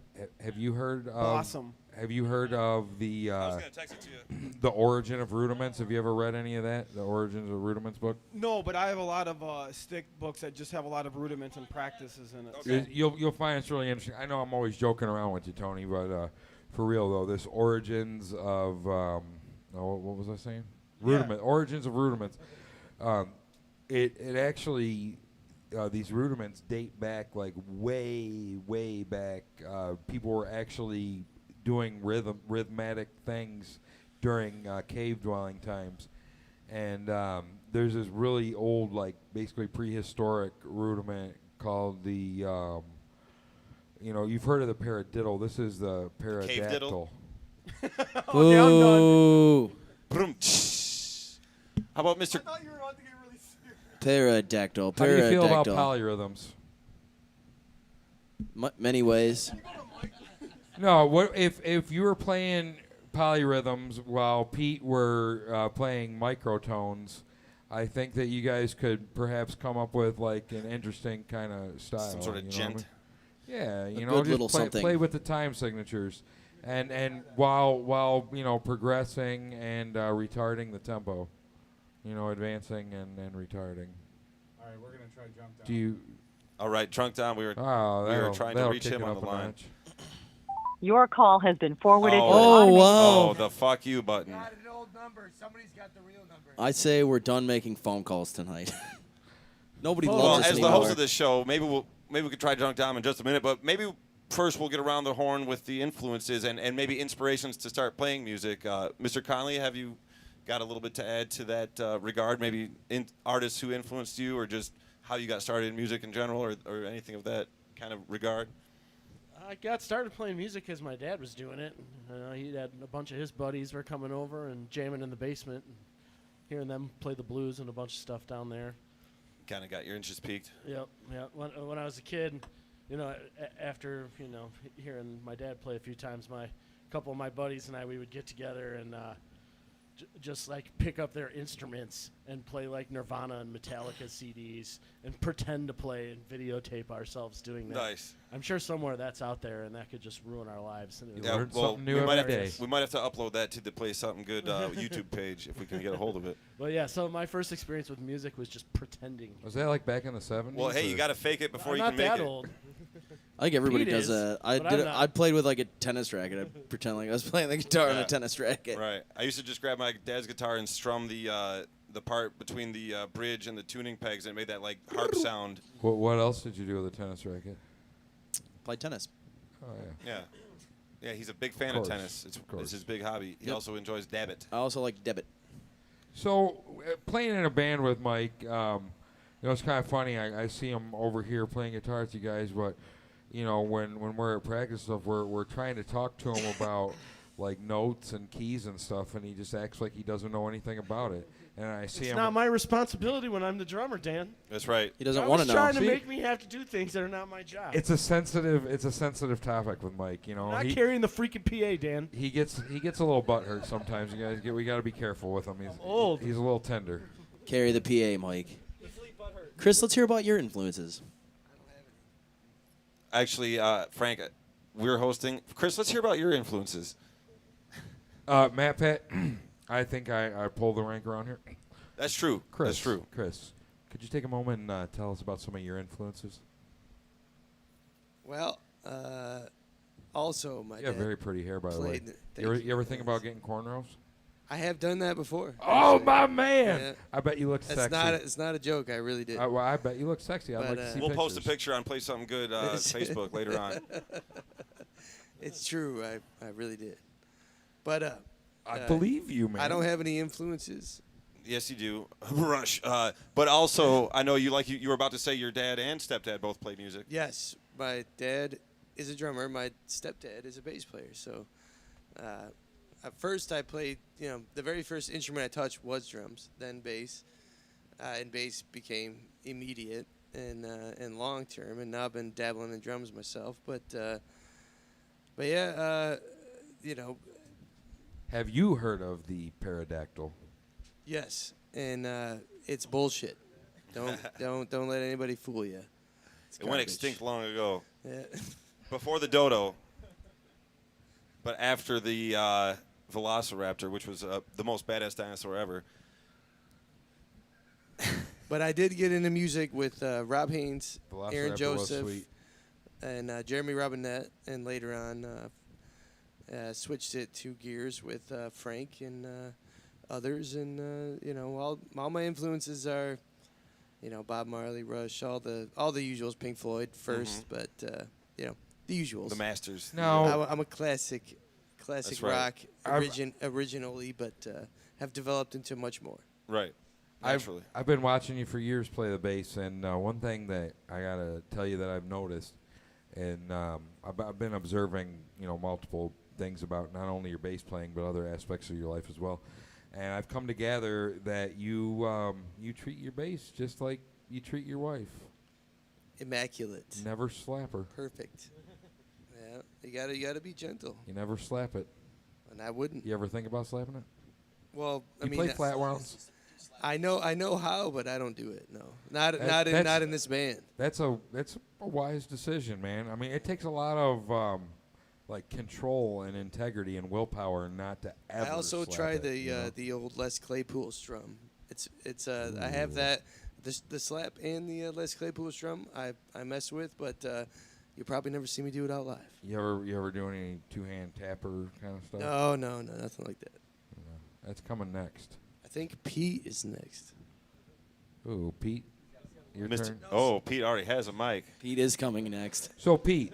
Have you heard of? blossom. Have you heard of the I was gonna text it to you. the origin of rudiments? Have you ever read any of that? The origins of rudiments book? No, but I have a lot of stick books that just have a lot of rudiments and practices in it. Okay. You'll find it's really interesting. I know I'm always joking around with you, Tony, but for real though, this origins of what was I saying? Rudiment. Origins of rudiments. It actually. These rudiments date back like way back. People were actually doing rhythmatic things during cave dwelling times, and there's this really old, like basically prehistoric rudiment called the, you've heard of the paradiddle. This is the Cave-diddle? pterodactyl. Ooh. Brum. How about Mr. Pterodactyl. How do you feel about Pterodactyl. polyrhythms? Many ways. No, what if you were playing polyrhythms while Pete were playing microtones? I think that you guys could perhaps come up with like an interesting kind of style. Some sort of you know what I gent. mean? Yeah, A you good know, little just something. play with the time signatures, and while progressing and retarding the tempo, advancing and retarding. All right, we're gonna try jump down. Do you? All right, Drunk Down. We were Oh, trying to reach kick him it on up the a line. notch. Your call has been forwarded to an Oh, automated wow. Oh, the fuck you button. Got an old number. Somebody's got the real number. I say we're done making phone calls tonight. Nobody Well, loves us as the anymore. host of this show, maybe we could try Drunk Down in just a minute, but maybe first we'll get around the horn with the influences and maybe inspirations to start playing music. Mr. Conley, have you got a little bit to add to that regard? Maybe artists who influenced you, or just how you got started in music in general, or anything of that kind of regard? I got started playing music because my dad was doing it. He had a bunch of his buddies were coming over and jamming in the basement, and hearing them play the blues and a bunch of stuff down there. Kind of got your interest peaked. Yep. When I was a kid, after hearing my dad play a few times, a couple of my buddies and we would get together and just like pick up their instruments and play like Nirvana and Metallica CDs and pretend to play and videotape ourselves doing that. Nice. I'm sure somewhere that's out there, and that could just ruin our lives. And it learn was- something new we might every have day. we might have to upload that to the Play Something Good YouTube page if we can get a hold of it. Well, yeah. So my first experience with music was just pretending. Was that like back in the 70s? Well, hey, you got to fake it before I'm you not can make that it. old. I think everybody Pete does is, that. but I'm not. I played with like a tennis racket. I pretend like I was playing the guitar on Yeah. a tennis racket. Right. I used to just grab my dad's guitar and strum the part between the bridge and the tuning pegs, and it made that like harp sound. What else did you do with a tennis racket? Play tennis. Oh yeah. Yeah. Yeah, he's a big fan of course, tennis. of course. It's his big hobby. He Yep. also enjoys debit. I also like debit. So playing in a band with Mike, it's kind of funny. I see him over here playing guitar with you guys, but when we're at practice stuff, we're trying to talk to him about like notes and keys and stuff, and he just acts like he doesn't know anything about it. And I see It's him. not my responsibility when I'm the drummer, Dan. That's right. He doesn't You're want always to know. trying to See? make me have to do things that are not my job. It's a sensitive topic with Mike. I'm not carrying the freaking PA, Dan. He gets a little butthurt sometimes. You guys we got to be careful with him. He's old. He's a little tender. Carry the PA, Mike. Chris, let's hear about your influences. Actually, Frank, we're hosting. Chris, let's hear about your influences. Matt Pat, I think I pulled the rank around here. That's true. Chris, That's true. Chris, could you take a moment and tell us about some of your influences? Well, also my You have dad very pretty hair, by the way. played- You ever think about getting cornrows? I have done that before. Oh, actually. my man! Yeah. I bet you look It's sexy. It's not a joke. I really did. Well, I bet you look sexy. I'd But, like to see We'll pictures. post a picture on Play Something Good Facebook later on. It's true. I really did. But I believe you, man. I don't have any influences. Yes, you do. Rush. But also, I know you were about to say your dad and stepdad both play music. Yes, my dad is a drummer. My stepdad is a bass player. So at first I played, the very first instrument I touched was drums, then bass. And bass became immediate and long term, and now I've been dabbling in drums myself. But yeah, you know, Have you heard of the pterodactyl? yes, and it's bullshit. Don't let anybody fool you. It went extinct long ago. Yeah. Before the dodo, but after the velociraptor, which was the most badass dinosaur ever. But I did get into music with Rob Haynes, Velociraptor Aaron was Joseph, sweet. and Jeremy Robinette, and later on switched it to gears with Frank and others. And you know, all my influences are, you know, Bob Marley, Rush, all the usuals, Pink Floyd first, but you know, the usuals. The masters. No. I'm a classic That's right. rock originally, but have developed into much more. Right. Naturally. I've been watching you for years play the bass, and one thing that I gotta tell you that I've noticed, and I've been observing, you know, multiple things about not only your bass playing but other aspects of your life as well, and I've come to gather that you treat your bass just like you treat your wife. Immaculate. Never slap her. Perfect. Yeah, you gotta be gentle. You never slap it. And I wouldn't. You ever think about slapping it? Well, I You mean, play flat wounds? I know how, but I don't do it. No, not in this band. That's a wise decision, man. I mean, it takes a lot of like control and integrity and willpower not to ever. I also slap tried it, the old Les Claypool strum. It's I have that the slap and the Les Claypool strum I mess with, but you'll probably never see me do it out live. You ever do any two-hand tapper kind of stuff? No, nothing like that. No. That's coming next. I think Pete is next. Ooh, Pete, your turn. Oh, Pete already has a mic. Pete is coming next. So Pete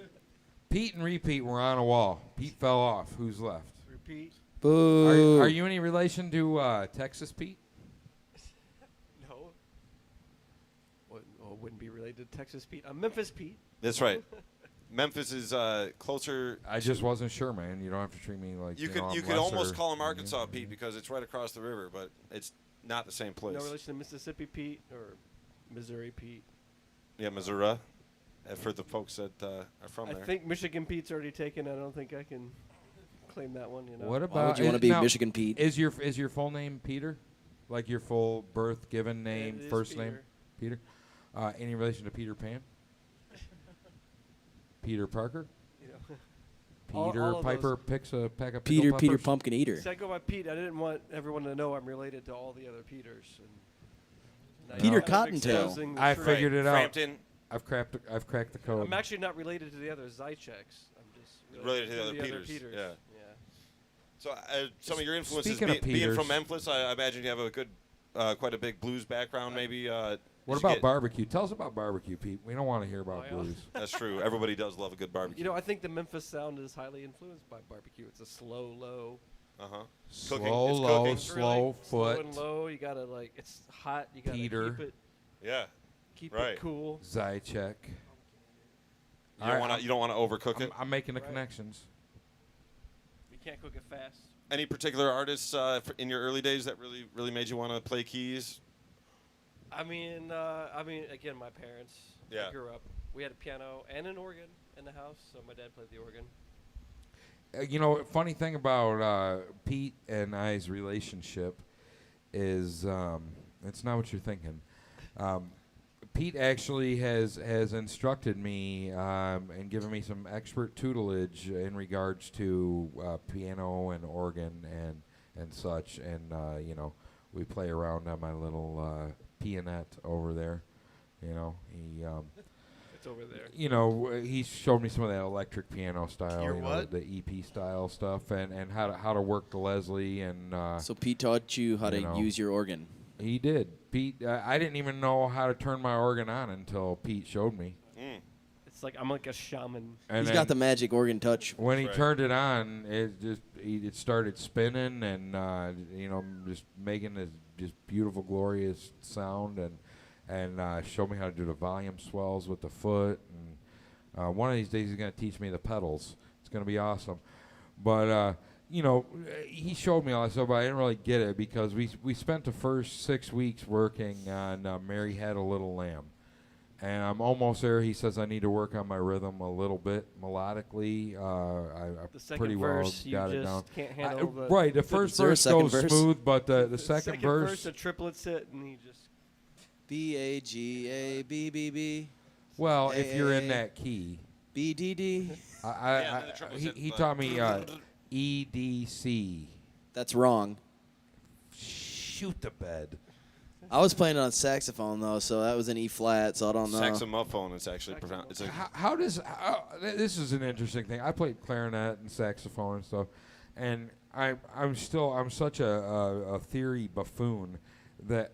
and Repeat were on a wall. Pete fell off. Who's left? Repeat. Boo. Are you any relation to Texas Pete? No. Wouldn't be related to Texas Pete. I'm Memphis Pete. That's right. Memphis is closer. I just wasn't sure, man. You don't have to treat me like You know, I'm could almost lesser. call him Arkansas Pete because it's right across the river, but it's not the same place. No relation to Mississippi Pete or Missouri Pete. Yeah, Missouri. For the folks that are from there. I think Michigan Pete's already taken. I don't think I can claim that one. You know. What about? Why would you want to be now, Michigan Pete? Is your full name Peter? Like your full birth given name, It is first Peter. name? Peter. Any relation to Peter Pan? Peter Parker? You know. Peter all of Piper those. picks a pack of Peter pickle Peter peppers? Pumpkin Eater. See, I go by Pete. I didn't want everyone to know I'm related to all the other Peters. And now Peter you're kind of Cottontail. exposing the I truth. figured it out. Frampton. I've cracked the code. I'm actually not related to the other Zycheks. I'm just Related to the other Peters. Yeah. So some of your influences Speaking of being Peters- from Memphis, I imagine you have a good, quite a big blues background. Maybe. What about barbecue? Tell us about barbecue, Pete. We don't want to hear about Oh, yeah. blues. That's true. Everybody does love a good barbecue. You know, I think the Memphis sound is highly influenced by barbecue. It's a slow, low. Slow, Cooking. low, It's slow Slow foot. and low. You gotta it's hot. You gotta Peter. keep it. Yeah. Keep Right. it cool. Zychek. You don't want to overcook it. I'm making the Right. connections. You can't cook it fast. Any particular artists in your early days that really made you want to play keys? I mean, again, my parents. Yeah. I grew up. We had a piano and an organ in the house, so my dad played the organ. You know, funny thing about Pete and I's relationship is it's not what you're thinking. Pete actually has instructed me and given me some expert tutelage in regards to piano and organ and such. And you know, we play around on my little pianette over there. You know, he. It's over there. You know, he showed me some of that electric piano style, Your you know, what? the EP style stuff, and how to work the Leslie and. So Pete taught you how to know. use your organ. He did. Pete, I didn't even know how to turn my organ on until Pete showed me. It's like I'm like a shaman. And He's got the magic organ touch. When he turned it on, it started spinning and you know, just making this just beautiful, glorious sound, and showed me how to do the volume swells with the foot. And one of these days, he's going to teach me the pedals. It's going to be awesome. But you know, he showed me all that stuff, but I didn't really get it because we spent the first 6 weeks working on Mary Had a Little Lamb. And I'm almost there. He says I need to work on my rhythm a little bit melodically. I The second pretty well verse, you got it just down. can't handle the- right, the first verse goes smooth, but the second verse. The triplets hit, and he just. B-A-G-A-B-B-B. Well, if you're in that key. B-D-D. He taught me E-D-C. That's wrong. Shoot the bed. I was playing it on saxophone, though, so that was an E flat, so I don't know. Saxophone, it's actually pronounced. How does this is an interesting thing. I played clarinet and saxophone and stuff, and I'm such a theory buffoon that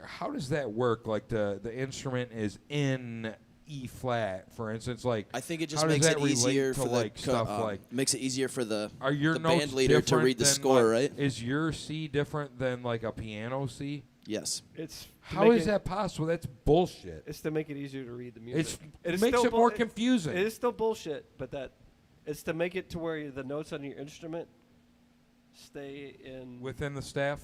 how does that work? Like the instrument is in E flat, for instance. Like I think it just how does makes that it relate easier to for like stuff like makes it easier for the your band notes leader to read the different score, than, right? Is your C different than like a piano C? Yes. It's how is that possible? That's bullshit. It's to make it easier to read the music. It makes it more confusing. It is still bullshit, but it's to make it to where the notes on your instrument stay in within the staff.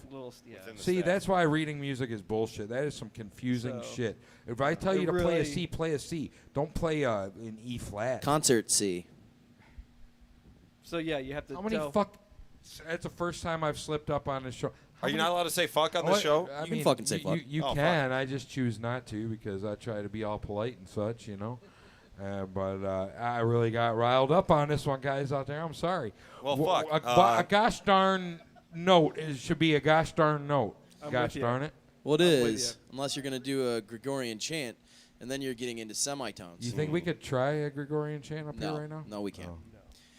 See, that's why reading music is bullshit. That is some confusing shit. If I tell you to play a C, play a C. Don't play an E flat. Concert C. So yeah, you have to. How many fuck? That's the first time I've slipped up on this show. Are you not allowed to say fuck on the show? I You mean, can fucking say fuck. You can. I just choose not to because I try to be all polite and such, you know. But I really got riled up on this one, guys out there. I'm sorry. Well, fuck. A gosh darn note should be a gosh darn note. I'm Gosh with you. darn it. Well, it is, unless you're going to do a Gregorian chant, and then you're getting into semitones. You think we could try a Gregorian chant up here right now? No, we can't. Oh.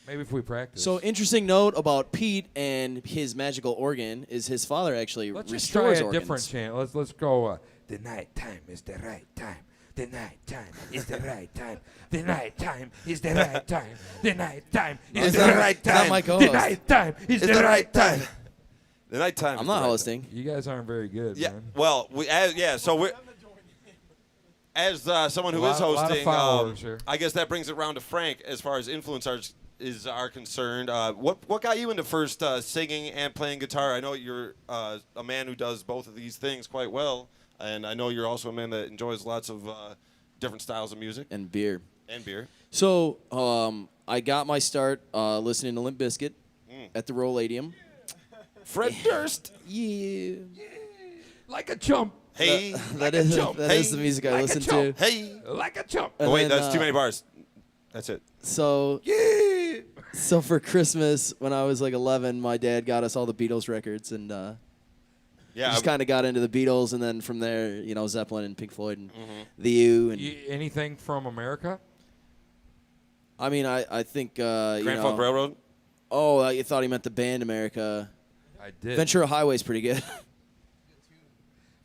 Maybe if we practice. So, interesting note about Pete and his magical organ is his father actually Let's just try restores a organs. different chant. Let's go. The night time is the right time. The night time is the right time. The night time is the right time. The night time is the right time. my The co-host. night time is the right time. The nighttime. I'm not hosting. You guys aren't very good, Yeah. man. Well, so we're. As someone who is lot of hosting, followers here. I guess that brings it around to Frank as far as influencers are concerned. What got you into first singing and playing guitar? I know you're a man who does both of these things quite well, and I know you're also a man that enjoys lots of different styles of music. And beer. So, I got my start listening to Limp Bizkit at the Rolladium. Fred Durst. Yeah. Like a chump. Hey. That is the music I listen to. Hey. Like a chump. Oh, wait, that's too many bars. That's it. So, so for Christmas, when I was like 11, my dad got us all the Beatles records, and just kind of got into the Beatles, and then from there, Zeppelin and Pink Floyd and The U. And anything from America? I mean, I think Grand Funk Railroad. Oh, I thought he meant the band America. I did. Ventura Highway's pretty good.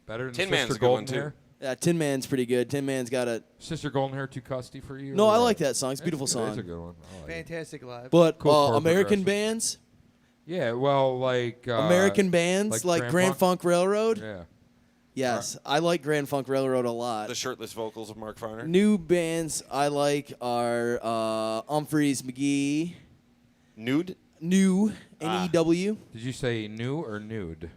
Better than Tin Sister Man's a good Golden one, too. Hair? Yeah, Tin Man's pretty good. Tin Man's got a. Sister Golden Hair too custy for you? No, or I what? like that song. It's a beautiful It's song. a good one. I like it. Fantastic live. But Cool chord American progression. bands, Yeah, well, like American bands like Grand Funk Railroad. Yeah. Yes, I like Grand Funk Railroad a lot. The shirtless vocals of Mark Farner. New bands I like are Humphreys McGee. Nude? New, N-E-W. Did you say new or nude?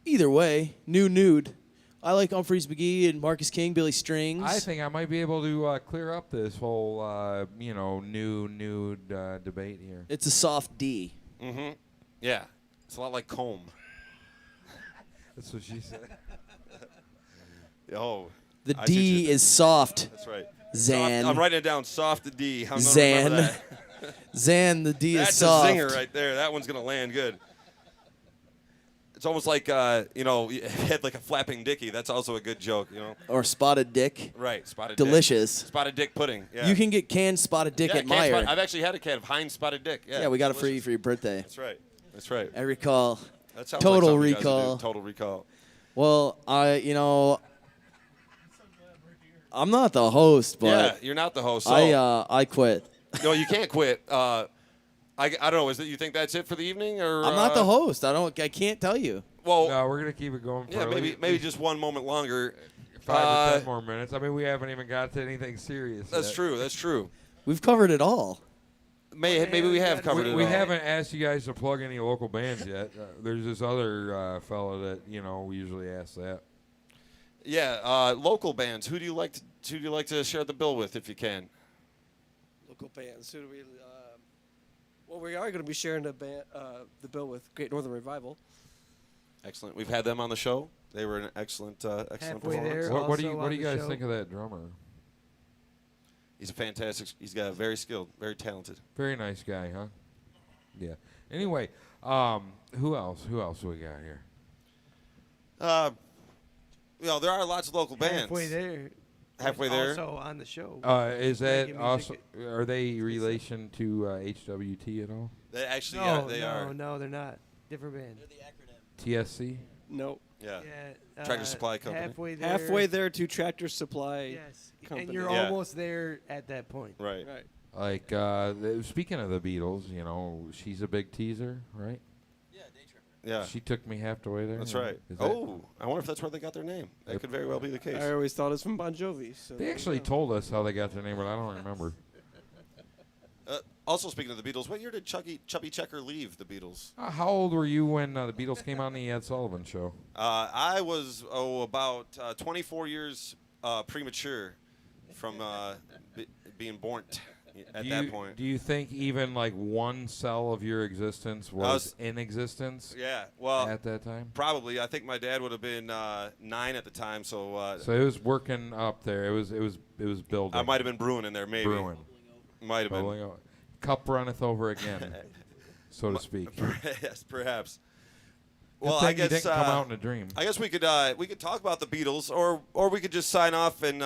Either way, nude. I like Humphreys McGee and Marcus King, Billy Strings. I think I might be able to clear up this whole, nude debate here. It's a soft D. Mm-hmm. Yeah. It's a lot like comb. That's what she said. Oh. The D is soft. That's right. Zan. Soft, I'm writing it down. Soft D. I'm gonna Zan. remember that. Zan, the D That's is soft. a zinger right there. That one's going to land good. It's almost like, you had like a flapping dickie. That's also a good joke, Or spotted dick. Right, spotted Delicious. dick. Spotted dick pudding. Yeah. You can get canned spotted dick at Meijer. I've actually had a can of Heinz spotted dick. Yeah, we got it for you for your birthday. That's right. That's right. I recall. That sounds Total like something you guys would recall. do. Total recall. Well, I'm not the host, but yeah, you're not the host. So I quit. No, you can't quit. I don't know. You think that's it for the evening, or I'm not the host. I can't tell you. Well, no, we're gonna keep it going. For yeah, maybe just one moment longer. 5 or 10 more minutes. I mean, we haven't even got to anything serious. That's yet. true. That's true. We've covered it all. maybe we have covered it. We all. haven't asked you guys to plug any local bands yet. There's this other fellow that we usually ask that. Yeah, local bands. Who do you like to share the bill with if you can? Local bands. Who do we? Well, we are going to be sharing the bill with Great Northern Revival. Excellent. We've had them on the show. They were an excellent performance. What do you guys think of that drummer? He's a fantastic. He's got very skilled, very talented. Very nice guy, huh? Yeah. Anyway, who else? Who else we got here? There are lots of local bands. Halfway there. Also on the show. Is that also? Are they relation to HWT at all? They actually, they are. No, they're not. Different band. They're the acronym. TSC. No. Yeah. Tractor Supply Company. Halfway there to Tractor Supply. Yes. Company. And you're almost there at that point. Right. Like speaking of the Beatles, she's a big teaser, right? Yeah. She took me half the way there. That's right. I wonder if that's where they got their name. That could very well be the case. I always thought it was from Bon Jovi. So They actually told us how they got their name, but I don't remember. Also, speaking of the Beatles, what year did Chubby Checker leave the Beatles? How old were you when the Beatles came on the Ed Sullivan Show? I was about 24 years premature from being born at that point. Do you think even like one cell of your existence was in existence? Yeah, well, at that time, probably. I think my dad would have been 9 at the time, so. So it was working up there. It was building. I might have been brewing in there, maybe. Brewing. Might have been. Cup runneth over again, so to speak. Yes, perhaps. Good Well, thing I you guess didn't come out in a dream. I guess we could talk about the Beatles, or we could just sign off and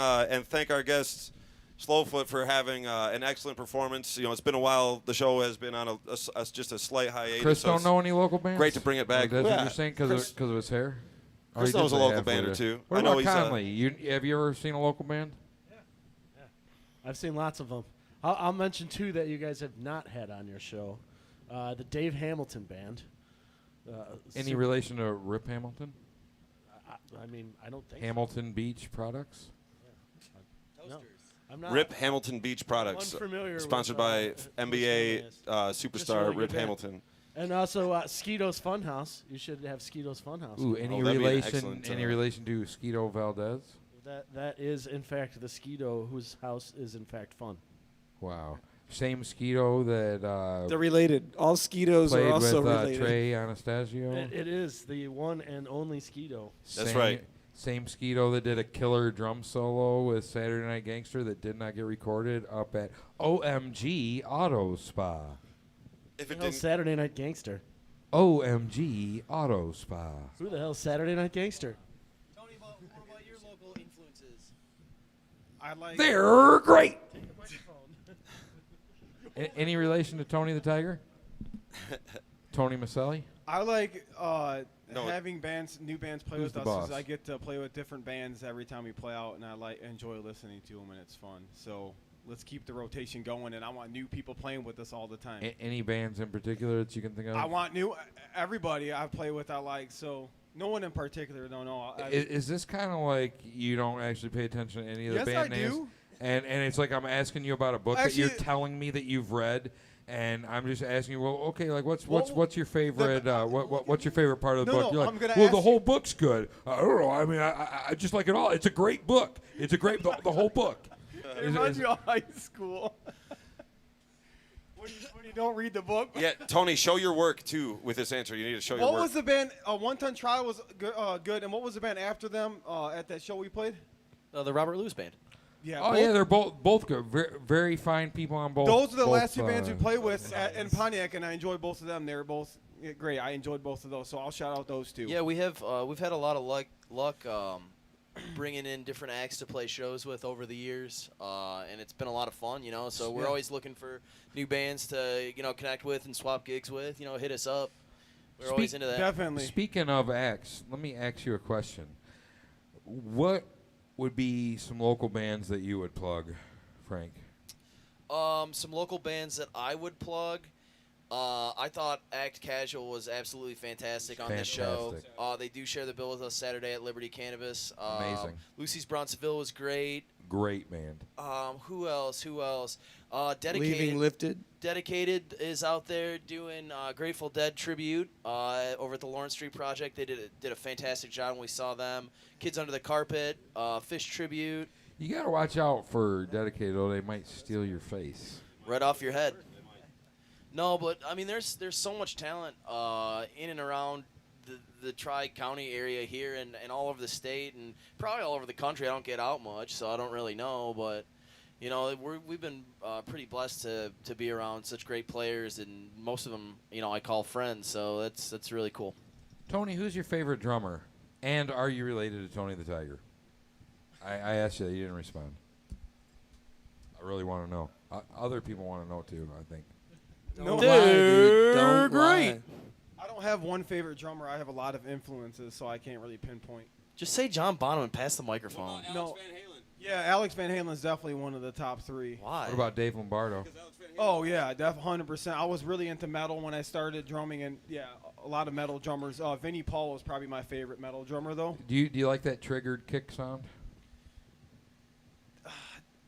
thank our guests, Slowfoot, for having an excellent performance. It's been a while. The show has been on just a slight hiatus. Chris so don't know any local bands. Great to bring it back. That's what you're saying because of his hair. Chris knows a local band or two. What I know about he's Conley? Have you ever seen a local band? Yeah. I've seen lots of them. I'll mention two that you guys have not had on your show. The Dave Hamilton Band. Any relation to Rip Hamilton? I mean, I don't think Hamilton Beach Products? Yeah. No, I'm not. Rip Hamilton Beach Products, unfamiliar sponsored with, by NBA superstar really Rip good band. Hamilton. And also Skeeto's Funhouse. You should have Skeeto's Funhouse. Ooh, any relation to Skeeto Valdez? That is in fact the Skeeto whose house is in fact fun. Wow. Same Skeeto that they're related. All Skeetos played are also with, related. Trey Anastasio. It is the one and only Skeeto. That's right. Same Skeeto that did a killer drum solo with Saturday Night Gangster that did not get recorded up at OMG Auto Spa. If it Saturday Night Gangster. OMG Auto Spa. Who the hell's Saturday Night Gangster? Tony, what about your local influences? I like. They're great. Any relation to Tony the Tiger? Tony Maselli? I like having new bands play Who's with the us. boss? 'Cause I get to play with different bands every time we play out, and I enjoy listening to them, and it's fun. So let's keep the rotation going, and I want new people playing with us all the time. Any bands in particular that you can think of? I want everybody I play with. I like so. No one in particular, don't know. Is this kind of like you don't actually pay attention to any of the Yes, band I names? do. And it's like I'm asking you about a book that you're telling me that you've read, and I'm just asking you, well, okay, like what's your favorite what's your favorite part of the book? You're like, I'm gonna well, ask the whole book's good. I don't know. I mean, I just like it all. It's a great book. It's a great the whole book. It reminds me of high school. when you don't read the book. Yeah, Tony, show your work too with this answer. You need to show your work. What was the band? One Ton Trial was good, and what was the band after them at that show we played? The Robert Lewis Band. Yeah. Oh yeah, they're both good. Very fine people on both. Those are the both, last two bands we played with in Pontiac, and I enjoyed both of them. They were both great. I enjoyed both of those, so I'll shout out those two. Yeah, we've had a lot of luck bringing in different acts to play shows with over the years, and it's been a lot of fun. So we're always looking for new bands to connect with and swap gigs with. Hit us up. We're always into that. Definitely. Speaking of acts, let me ask you a question. What would be some local bands that you would plug, Frank? Some local bands that I would plug. I thought Act Casual was absolutely fantastic on this show. They do share the bill with us Saturday at Liberty Cannabis. Amazing. Lucy's Bronzeville was great. Great band. Who else? Dedicated. Leaving Lifted. Dedicated is out there doing Grateful Dead tribute over at the Lawrence Street Project. They did a fantastic job when we saw them. Kids Under the Carpet, Fish tribute. You got to watch out for Dedicated, though. They might steal your face. Right off your head. No, but I mean, there's so much talent in and around the Tri-County area here and all over the state and probably all over the country. I don't get out much, so I don't really know. But, you know, we've been pretty blessed to be around such great players, and most of them, you know, I call friends. So that's really cool. Tony, who's your favorite drummer? And are you related to Tony the Tiger? I asked you that. You didn't respond. I really want to know. Other people want to know, too, I think. No, Don't lie. I don't have one favorite drummer. I have a lot of influences, so I can't really pinpoint. Just say John Bonham and pass the microphone. No. Yeah, Alex Van Halen's definitely one of the top 3. Why? What about Dave Lombardo? Oh, yeah, 100%. I was really into metal when I started drumming, and, yeah, a lot of metal drummers. Vinnie Paul was probably my favorite metal drummer, though. Do you like that triggered kick sound?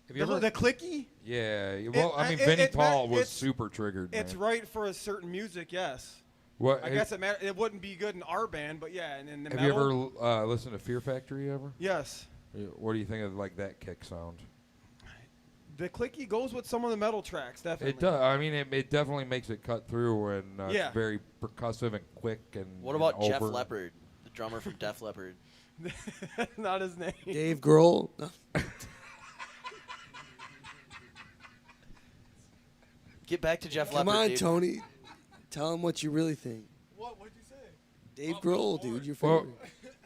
Have you ever The clicky? Yeah. Well, Vinnie Paul was super triggered. It's man. right for a certain music, yes. What? I guess it wouldn't be good in our band, but yeah, and in the Have metal. you ever listened to Fear Factory ever? Yes. What do you think of like that kick sound? The clicky goes with some of the metal tracks, definitely. It does. I mean, it definitely makes it cut through, and Yeah. it's very percussive and quick. And What about and Jeff over. Leppard, the drummer from Def Leppard? Not his name. Dave Grohl. Get back to Jeff Come Leppard. on, dude. Tony. Tell him what you really think. What'd you say? Dave Grohl, dude, your Well, favorite.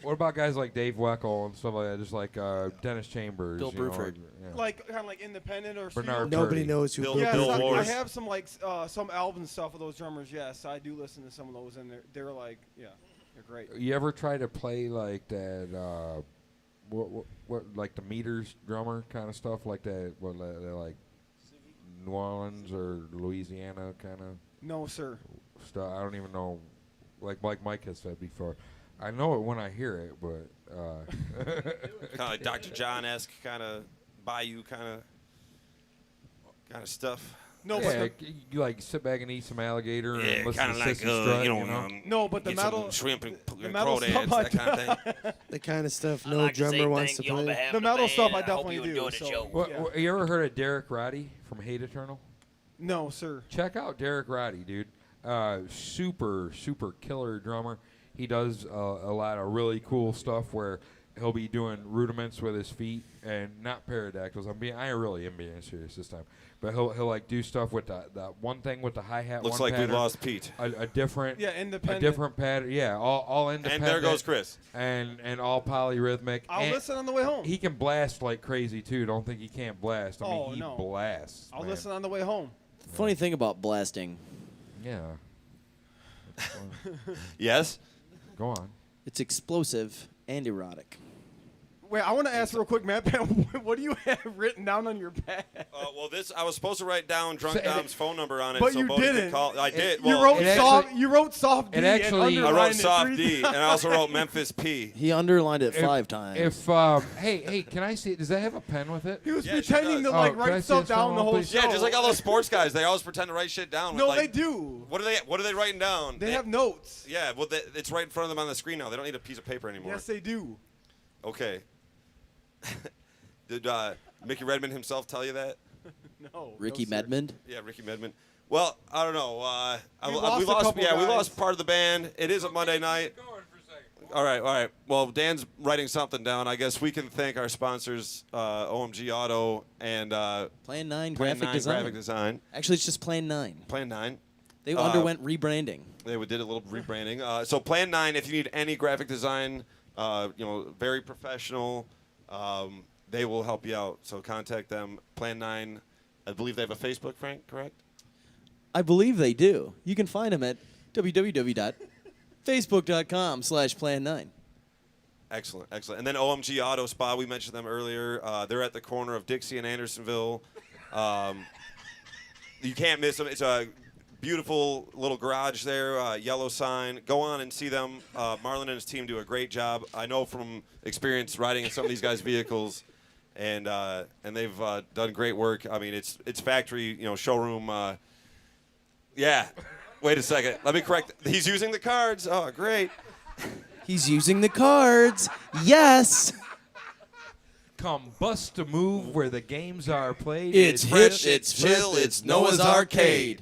what about guys like Dave Weckl and stuff like that? Just like Dennis Chambers, Bill you know, Bruford. yeah. Like kind of like independent or Bernard studio? Nobody Purdy. knows who Bill- Bill Yeah, Bill so I Wars. have some like some album stuff of those drummers. Yes, I do listen to some of those, and they're like, yeah, they're great. You ever try to play like that? What like the Meters drummer kind of stuff like that? What they're like New Orleans or Louisiana kind of No, sir. stuff. I don't even know. Like Mike has said before, I know it when I hear it, but Kind of like Dr. John-esque, kind of Bayou kind of stuff. No, yeah, but you like sit back and eat some alligator Yeah, and listen kind to of like Sissy Strut, you know, No, but the get some metal- shrimp and the metal crawdads, stuff I that kind of thing. The kind of stuff no drummer wants to play. the metal stuff I definitely do. So, yeah. You ever heard of Derek Roddy from Hate Eternal? No, sir. Check out Derek Roddy, dude. Super killer drummer. He does a lot of really cool stuff where he'll be doing rudiments with his feet and not pterodactyls. I really am being serious this time. But he'll like do stuff with that one thing with the hi-hat. Looks one like we pattern, lost Pete. A different, Yeah, independent. a different pattern. Yeah, all independent. And there goes Chris. And all polyrhythmic. I'll and listen on the way home. He can blast like crazy too. Don't think he can't blast. I mean, Oh, he no. blasts. I'll man. listen on the way home. Funny thing about blasting, Yeah. Yes? Go on. it's explosive and erotic. Wait, I want to ask real quick, Matt. What do you have written down on your pad? Well, I was supposed to write down Drunk Dom's phone number on it, But so you Bodie could didn't. call. I did. You Well, wrote soft. You wrote soft D. it actually- and I underlined wrote it soft 3 D, and I also wrote Memphis P. He underlined it If- 5 times. If hey, can I see? Does that have a pen with it? He was Yeah, it sure pretending to does. like Oh, can I write see stuff his down phone, the whole please? show. Yeah, just like all those sports guys, they always pretend to write shit down. No, like, they do. What are they writing down? They have notes. Yeah, well, it's right in front of them on the screen now. They don't need a piece of paper anymore. Yes, they do. Okay. Did Mickey Redmond himself tell you that? No. Ricky no, sir. Medmond. Yeah, Ricky Medmond. Well, I don't know. We lost a couple we guys. lost part of the band. It is a Monday night. All right. Well, Dan's writing something down. I guess we can thank our sponsors, OMG Auto and Plan 9 Plan graphic 9 design. Graphic Design. Actually, it's just Plan 9. Plan 9. They underwent rebranding. They did a little rebranding. So Plan 9, if you need any graphic design, very professional, they will help you out. So contact them. Plan 9, I believe they have a Facebook, Frank, correct? I believe they do. You can find them at www.facebook.com/plan9. Excellent. And then OMG Auto Spa, we mentioned them earlier. They're at the corner of Dixie and Andersonville. You can't miss them. It's a beautiful little garage there, yellow sign. Go on and see them. Marlon and his team do a great job. I know from experience riding in some of these guys' vehicles, and they've done great work. I mean, it's factory, showroom. Yeah. Wait a second. Let me correct. He's using the cards. Oh, great. He's using the cards. Yes. Come bust a move where the games are played. It's fresh, hip, it's chill, it's Noah's Arcade.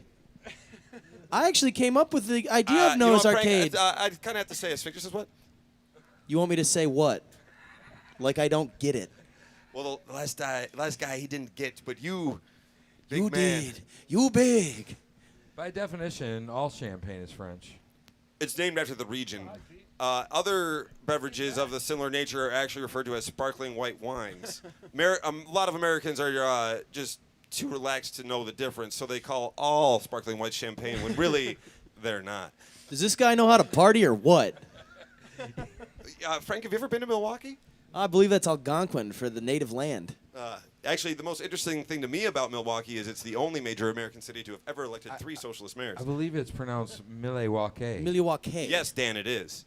I actually came up with the idea of Noah's Frank, Arcade. I kind of have to say, Victor says what? You want me to say what? Like I don't get it. Well, the last guy he didn't get, but you, big You man. did. You big. By definition, all champagne is French. It's named after the region. Other beverages of the similar nature are actually referred to as sparkling white wines. A lot of Americans are just too relaxed to know the difference, so they call all sparkling white champagne when really they're not. Does this guy know how to party or what? Frank, have you ever been to Milwaukee? I believe that's Algonquin for the native land. Actually, the most interesting thing to me about Milwaukee is it's the only major American city to have ever elected 3 socialist mayors. I believe it's pronounced Milwaukee. Milwaukee. Yes, Dan, it is.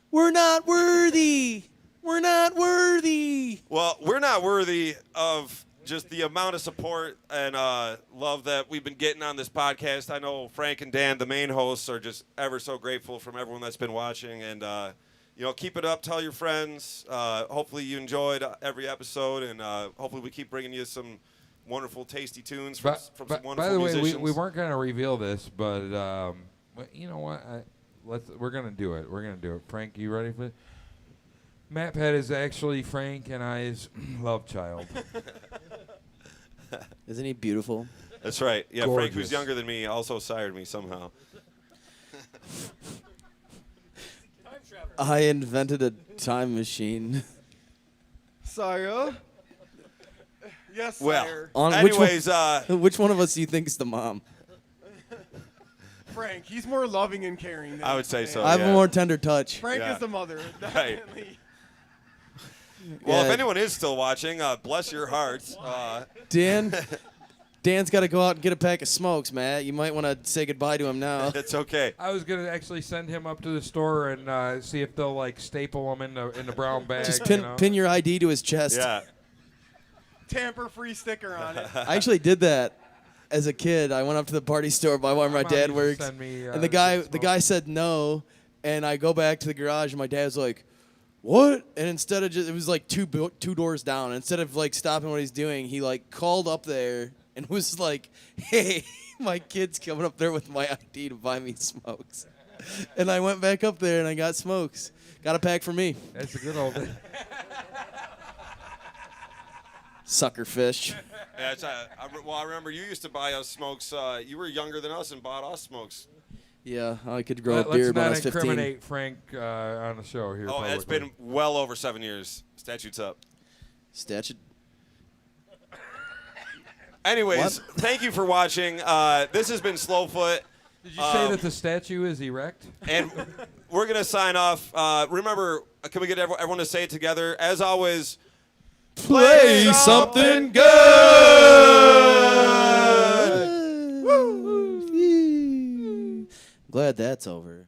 We're not worthy. We're not worthy. Well, we're not worthy of just the amount of support and love that we've been getting on this podcast. I know Frank and Dan, the main hosts, are just ever so grateful from everyone that's been watching. And, keep it up. Tell your friends. Hopefully you enjoyed every episode. And hopefully we keep bringing you some wonderful, tasty tunes from some wonderful by the way, musicians. we weren't going to reveal this, but you know what? We're going to do it. We're going to do it. Frank, you ready for it? Matt Pett is actually Frank and I's love child. Isn't he beautiful? That's right. Yeah, Gorgeous. Frank, who's younger than me, also sired me somehow. I invented a time machine. Sire. Yes, Well, sire. anyways, which one of us do you think is the mom? Frank, he's more loving and caring than I would say so. I have yeah. a more tender touch. Frank Yeah. is the mother. Right. Definitely. Well, Yeah. if anyone is still watching, bless your hearts. Dan's got to go out and get a pack of smokes, Matt. You might want to say goodbye to him now. It's okay. I was going to actually send him up to the store and see if they'll staple him in the brown bag. Just pin your ID to his chest. Yeah. Tamper-free sticker on it. I actually did that as a kid. I went up to the party store by where my Come on, dad you works, send me, and the guy said no, and I go back to the garage, and my dad's like, "What?" And instead of just, it was like two doors down. Instead of stopping what he's doing, he called up there and was like, "Hey, my kid's coming up there with my ID to buy me smokes." And I went back up there and I got smokes. Got a pack for me. That's a good old. Sucker fish. Yeah, I remember you used to buy us smokes. You were younger than us and bought us smokes. Yeah, I could grow a beard when I was Let's not 15. incriminate Frank on the show here. Oh, it's publicly. been well over 7 years. Statute's up. Statute. Anyways, thank you for watching. This has been Slowfoot. Did you say that the statue is erect? And we're going to sign off. Remember, can we get everyone to say it together? As always, Play something good. Glad that's over.